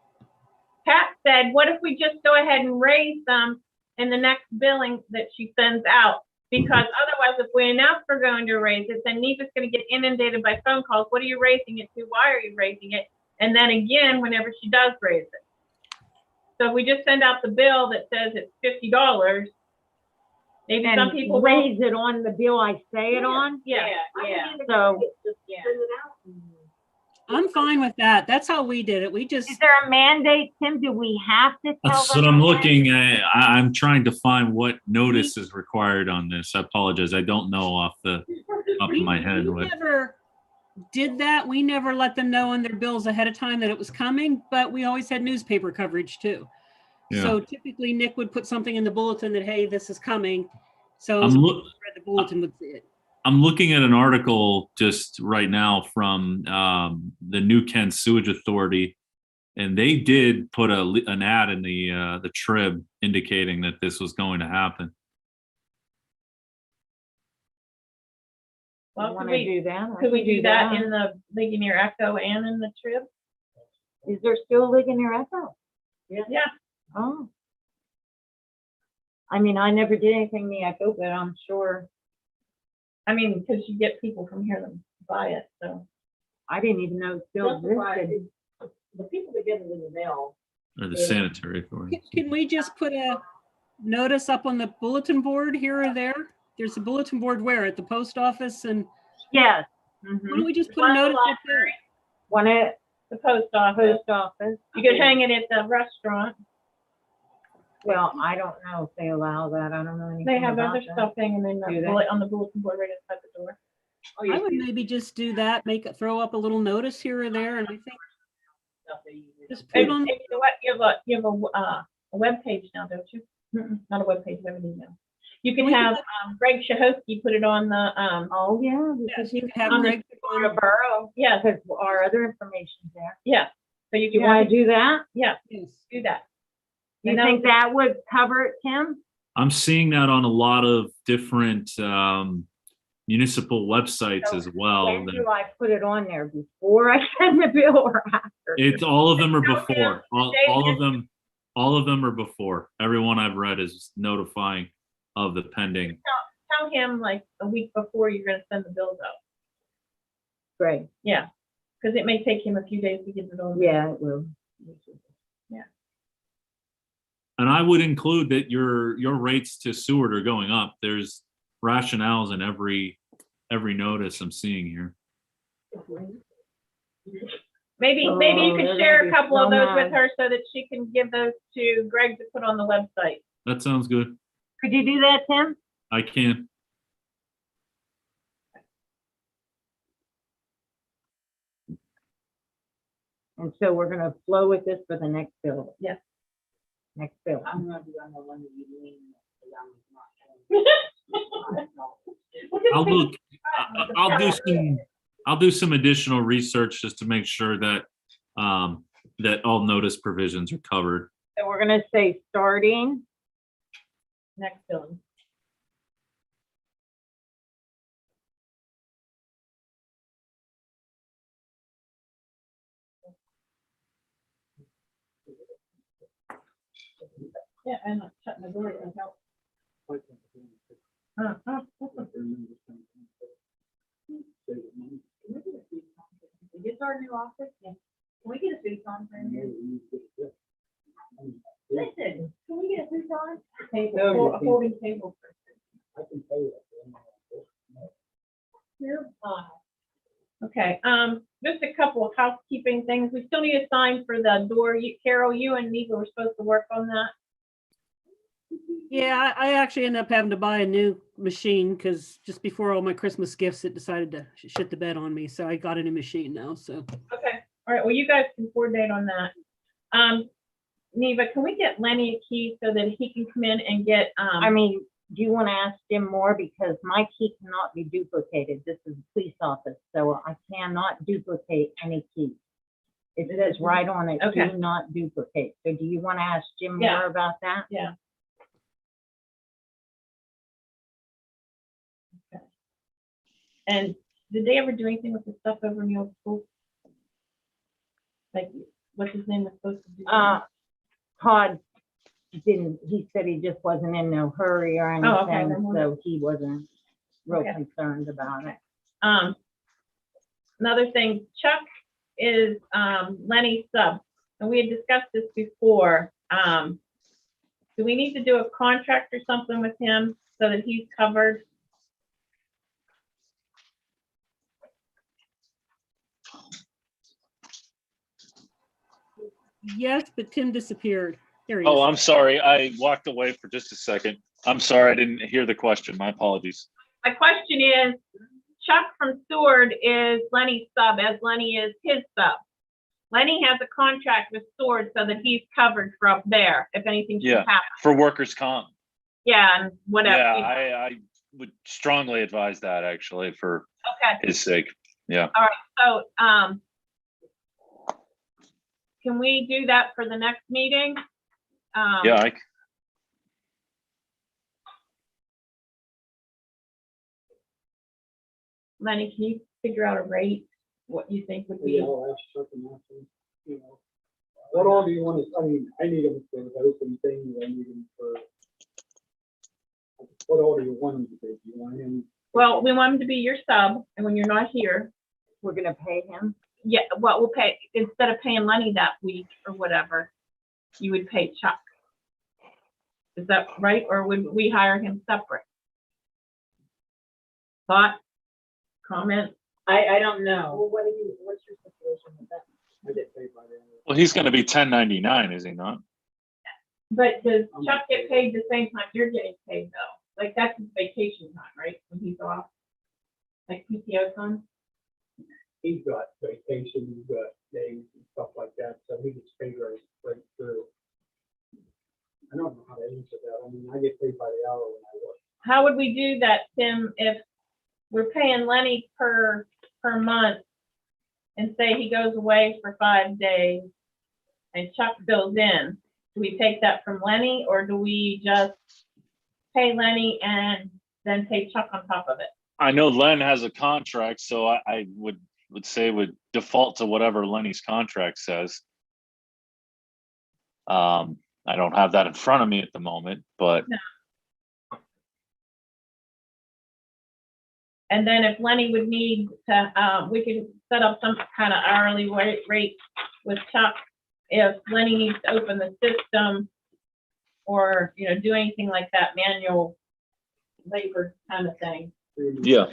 Speaker 6: Pat said, what if we just go ahead and raise them in the next billing that she sends out? Because otherwise, if we announce we're going to raise it, then Neva's gonna get inundated by phone calls. What are you raising it to? Why are you raising it? And then again, whenever she does raise it. So if we just send out the bill that says it's $50, maybe some
Speaker 7: and
Speaker 6: people will.
Speaker 7: raise it on the bill I say it on.
Speaker 6: Yeah,
Speaker 8: I think
Speaker 7: So-
Speaker 8: it's just
Speaker 6: Yeah.
Speaker 8: send it out.
Speaker 1: I'm fine with that. That's how we did it. We just,
Speaker 7: Is there a mandate, Tim? Do we have to tell
Speaker 9: That's
Speaker 7: them?
Speaker 9: what I'm
Speaker 7: that?
Speaker 9: looking at. I'm trying to find what notice is required on this. I apologize. I don't know off the top of my head.
Speaker 1: we
Speaker 9: What,
Speaker 1: never did that. We never let them know in their bills ahead of time that it was coming, but we always had newspaper coverage too.
Speaker 9: Yeah.
Speaker 1: So typically Nick would put something in the bulletin that, hey, this is coming. So
Speaker 9: I'm
Speaker 1: people
Speaker 9: look.
Speaker 1: who read the bulletin would see it.
Speaker 9: I'm looking at an article just right now from the New Kent Sewage Authority, and they did put an ad in the Trib indicating that this was going to happen.
Speaker 6: Well,
Speaker 7: Wanna do that? I
Speaker 6: could we
Speaker 7: can
Speaker 6: do that in the Ligonier Echo and in the Trib?
Speaker 7: Is there still Ligonier Echo?
Speaker 6: Yeah.
Speaker 7: Oh. I mean, I never did anything in the Echo, but I'm sure,
Speaker 6: I mean, because you get people from here to buy it, so.
Speaker 7: I didn't even know it still
Speaker 8: That's why
Speaker 7: existed.
Speaker 8: the people that get it in the mail,
Speaker 9: Or the sanitary authority.
Speaker 1: Can we just put a notice up on the bulletin board here or there? There's a bulletin board where? At the post office? And
Speaker 7: Yes.
Speaker 1: why don't we just put a
Speaker 6: One at the
Speaker 1: notice up there?
Speaker 7: One at
Speaker 6: The post office.
Speaker 7: post office.
Speaker 6: You could hang it at the restaurant.
Speaker 7: Well, I don't know if they allow that. I don't know anything
Speaker 6: They have
Speaker 7: about
Speaker 6: other
Speaker 7: that.
Speaker 6: stuff hanging in
Speaker 7: Do
Speaker 6: the
Speaker 7: they?
Speaker 6: on the bulletin board right outside the door.
Speaker 8: oh,
Speaker 1: I
Speaker 8: you
Speaker 1: would
Speaker 8: see
Speaker 1: maybe just do that, throw up a little notice here or there, and I think
Speaker 8: stuff that you.
Speaker 1: just put
Speaker 6: And
Speaker 1: it on.
Speaker 6: you know what, you have a web page now, don't you? Not a web page, you have an email. You can
Speaker 1: We can
Speaker 6: have Greg Shahosky put it on the,
Speaker 7: Oh, yeah.
Speaker 1: Yes, you could have
Speaker 6: on the-
Speaker 1: Greg
Speaker 7: On a borough,
Speaker 6: yeah,
Speaker 7: because our other information's there.
Speaker 6: yeah. So you
Speaker 7: Do you
Speaker 6: can
Speaker 7: want
Speaker 6: have,
Speaker 7: to do that?
Speaker 6: yeah,
Speaker 1: Yes.
Speaker 6: do that.
Speaker 7: You
Speaker 6: And
Speaker 7: think that would cover it, Tim?
Speaker 9: I'm seeing that on a lot of different municipal websites as well.
Speaker 7: When do I put it on there? Before I send the bill or after?
Speaker 9: It's all of them are
Speaker 6: Tell him,
Speaker 9: before. All
Speaker 6: say
Speaker 9: of them are before. Everyone I've read is notifying of the pending.
Speaker 6: Tell him like a week before you're gonna send the bills out.
Speaker 7: Great.
Speaker 6: Yeah, because it may take him a few days to get it over.
Speaker 7: Yeah, it will.
Speaker 9: And I would include that your rates to Seward are going up. There's rationales in every notice I'm seeing here.
Speaker 6: Maybe you
Speaker 7: Oh,
Speaker 6: could
Speaker 7: they're
Speaker 6: share
Speaker 7: gonna
Speaker 6: a
Speaker 7: be
Speaker 6: couple of
Speaker 7: so
Speaker 6: those with
Speaker 7: mad.
Speaker 6: her so that she can give those to Greg to put on the website.
Speaker 9: That sounds good.
Speaker 7: Could you do that, Tim?
Speaker 9: I can.
Speaker 7: And so we're gonna flow with this for the next bill.
Speaker 6: Yes.
Speaker 7: Next bill.
Speaker 8: I'm gonna be on the one that you mean,
Speaker 9: I'll do some additional research just to make sure that that all notice provisions are covered.
Speaker 7: So we're gonna say starting,
Speaker 6: Next billing. Yeah, and not shutting the door doesn't help.
Speaker 8: Is this our new office? Yeah. Can we get a food on for him? Listen, can we get a food on?
Speaker 6: Table, a folding table.
Speaker 5: I can tell you.
Speaker 6: You're fine. Okay, just a couple of housekeeping things. We still need a sign for the door. Carol, you and Neva were supposed to work on that.
Speaker 1: Yeah, I actually ended up having to buy a new machine because just before all my Christmas gifts, it decided to shit the bed on me. So I got a new machine now. So
Speaker 6: Okay, all right, well, you guys can coordinate on that. Neva, can we get Lenny a key so that he can come in and get,
Speaker 7: I mean, do you want to ask Jim more? Because my key cannot be duplicated. This is a police office, so I cannot duplicate any key. It says right on it,
Speaker 6: Okay.
Speaker 7: do not duplicate. So do you want to ask Jim
Speaker 6: Yeah.
Speaker 7: more about that?
Speaker 6: Yeah. Okay. And did they ever do anything with the stuff over in the old school? Like, what's his name was supposed to do?
Speaker 7: Todd didn't, he said he just wasn't in no hurry or
Speaker 6: Oh, okay,
Speaker 7: anything,
Speaker 6: then we'll-
Speaker 7: so he wasn't real
Speaker 6: Okay.
Speaker 7: concerned about it.
Speaker 6: Another thing, Chuck is Lenny's sub, and we had discussed this before. Do we need to do a contract or something with him so that he's covered?
Speaker 1: Yes, but Tim disappeared. There he
Speaker 3: Oh,
Speaker 1: is.
Speaker 3: I'm sorry. I walked away for just a second. I'm sorry. I didn't hear the question. My apologies.
Speaker 6: My question is, Chuck from Seward is Lenny's sub, as Lenny is his sub. Lenny has a contract with Seward so that he's covered for up there if anything should
Speaker 3: Yeah.
Speaker 6: happen.
Speaker 3: For workers' comp.
Speaker 6: Yeah, and whatever.
Speaker 3: Yeah,
Speaker 6: you know.
Speaker 3: I would strongly advise that actually for
Speaker 6: Okay,
Speaker 3: his sake. Yeah.
Speaker 6: so, can we do that for the next meeting?
Speaker 3: Yeah,
Speaker 6: Lenny, can you figure out a rate, what you think would
Speaker 5: Maybe
Speaker 6: be?
Speaker 5: I'll ask Chuck and ask him, you know, what all do you want to, I mean, I need them for the open things, I need them for, what all do you want him to do? Do you want him?
Speaker 6: Well, we want him to be your sub, and when you're not here,
Speaker 7: We're gonna pay him.
Speaker 6: yeah, what we'll pay, instead of paying Lenny that week or whatever, you would pay Chuck. Is that right, or would we hire him separate? Thought, comment?
Speaker 2: I don't know.
Speaker 8: Well, what's your situation with that?
Speaker 5: I get paid by the end of
Speaker 3: well, he's going to be 1099, is he not?
Speaker 6: But does Chuck get paid the same time you're getting paid though? Like that's his vacation time, right, when he's off? Like PTO time?
Speaker 5: He's got vacation, he's got days and stuff like that, so he gets paid right through. I don't know how to answer that. I mean, I get paid by the hour when I work.
Speaker 6: How would we do that, Tim, if we're paying Lenny per month and say he goes away for 5 days and Chuck fills in? Do we take that from Lenny or do we just pay Lenny and then pay Chuck on top of it?
Speaker 3: I know Len has a contract, so I would say would default to whatever Lenny's contract says. I don't have that in front of me at the moment, but
Speaker 6: No. And then if Lenny would need to, we could set up some kind of hourly rate with Chuck if Lenny needs to open the system or, you know, do anything like that manual labor kind of thing.
Speaker 3: yeah,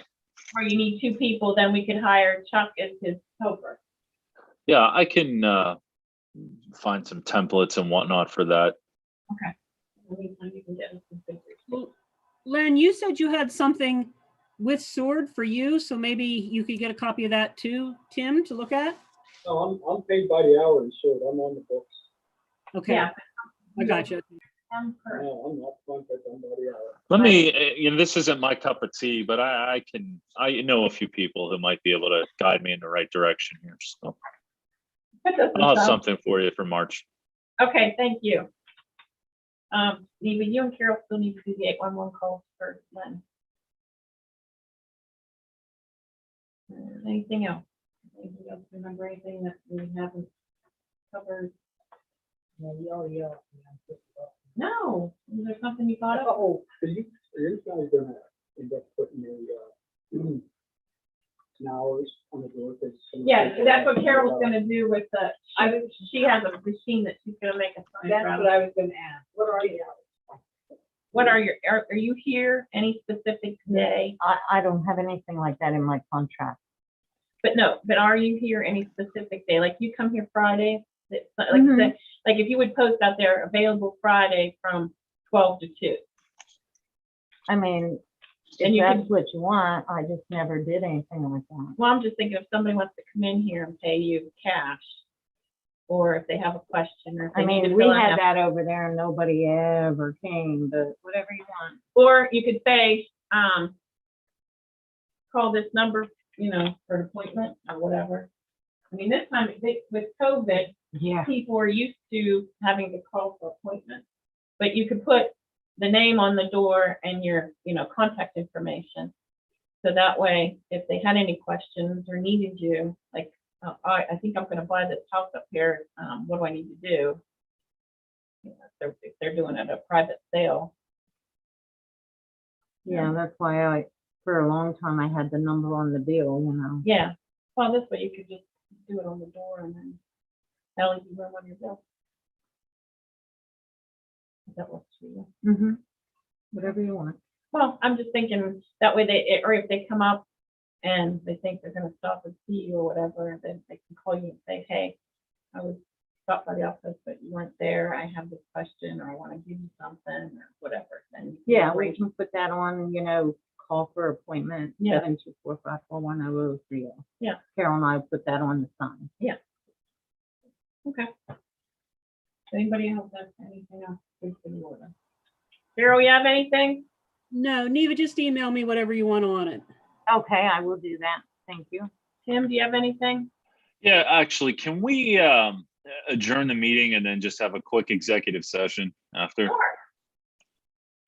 Speaker 6: Where you need 2 people, then we could hire Chuck as his helper.
Speaker 3: yeah, I can find some templates and whatnot for that.
Speaker 6: Anytime you can get us some figures.
Speaker 1: Well, Len, you said you had something with Sword for you, so maybe you could get a copy of that too, Tim, to look at?
Speaker 5: No, I'm paid by the hour, so I'm on the books.
Speaker 1: Okay,
Speaker 6: Yeah.
Speaker 1: I got you.
Speaker 5: No, I'm not contracted, I'm by the hour.
Speaker 3: Let me, you know, this isn't my cup of tea, but I know a few people who might be able to guide me in the right direction here. So
Speaker 6: That doesn't
Speaker 3: I'll have
Speaker 6: sound-
Speaker 3: something for you for March.
Speaker 6: Okay, thank you. Eva, you and Carol still need to do the 811 calls for Len. Anything else? Anybody else remember anything that we haven't covered? No, is there something you thought of?
Speaker 5: Oh, are you guys gonna end up putting the, hours on the door? 'Cause some of the
Speaker 6: Yeah,
Speaker 5: people
Speaker 6: that's what
Speaker 5: have-
Speaker 6: Carol's gonna do with the, she has a machine that she's gonna make a sign
Speaker 2: That's
Speaker 6: around.
Speaker 2: what I was gonna ask. What are the hours?
Speaker 6: What are your, are you here any specific day?
Speaker 7: I don't have anything like that in my contract.
Speaker 6: But no, but are you here any specific day? Like you come here Friday, like,
Speaker 7: Mhm.
Speaker 6: like if you would post out there available Friday from 12 to 2.
Speaker 7: I mean,
Speaker 6: And
Speaker 7: if
Speaker 6: you
Speaker 7: that's
Speaker 6: can,
Speaker 7: what you want, I just never did anything like that.
Speaker 6: well, I'm just thinking if somebody wants to come in here and pay you cash,
Speaker 2: or if they have a question, or if
Speaker 7: I
Speaker 2: they need to
Speaker 7: mean, we
Speaker 2: fill out
Speaker 7: had
Speaker 2: an
Speaker 7: that over there and nobody ever came, but whatever you want.
Speaker 2: Or you could say, call this number, you know, for an appointment or whatever. I mean, this time, with COVID,
Speaker 7: Yeah.
Speaker 2: people are used to having to call for appointments. But you could put the name on the door and your, you know, contact information. So that way, if they had any questions or needed you, like, I think I'm gonna buy this house up here, what do I need to do? You know, if they're doing it a private sale.
Speaker 7: Yeah, that's why for a long time, I had the number on the bill, you know.
Speaker 2: Yeah, well, this way you could just do it on the door and then tell you where on your bill. If that works for you.
Speaker 7: Mm-hmm. Whatever you want.
Speaker 2: Well, I'm just thinking that way or if they come up and they think they're gonna stop and see you or whatever, then they can call you and say, hey, I was stopped by the office, but you weren't there. I have this question, or I want to give you something, or whatever. Then you can
Speaker 7: Yeah, we
Speaker 2: arrange-
Speaker 7: can put that on, you know, call for appointment,
Speaker 2: Yeah.
Speaker 7: 724-541-0030.
Speaker 2: Yeah.
Speaker 7: Carol and I put that on the sign.
Speaker 2: Okay. Anybody else have anything else? Please give me order. Carol, you have anything?
Speaker 1: No, Neva, just email me whatever you want on it.
Speaker 7: Okay, I will do that. Thank you.
Speaker 2: Tim, do you have anything?
Speaker 3: Yeah, actually, can we adjourn the meeting and then just have a quick executive session after?
Speaker 2: Sure.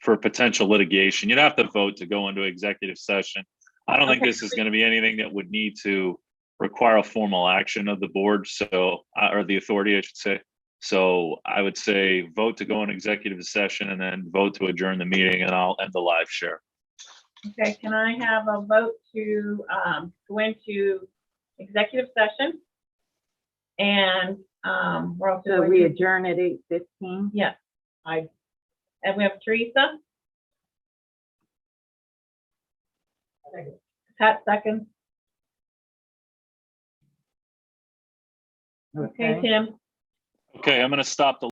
Speaker 3: For potential litigation? You'd have to vote to go into executive session. I don't think
Speaker 2: Okay.
Speaker 3: this is going to be anything that would need to require a formal action of the board, so, or the authority, I should say. So I would say vote to go in executive session and then vote to adjourn the meeting, and I'll end the live share.
Speaker 2: Okay, can I have a vote to go into executive session? And we're also
Speaker 7: So
Speaker 2: going
Speaker 7: we
Speaker 2: to,
Speaker 7: adjourn at 8:15.
Speaker 2: yeah, and we have Teresa. Pat seconds. Okay, Tim.
Speaker 3: Okay, I'm going to stop the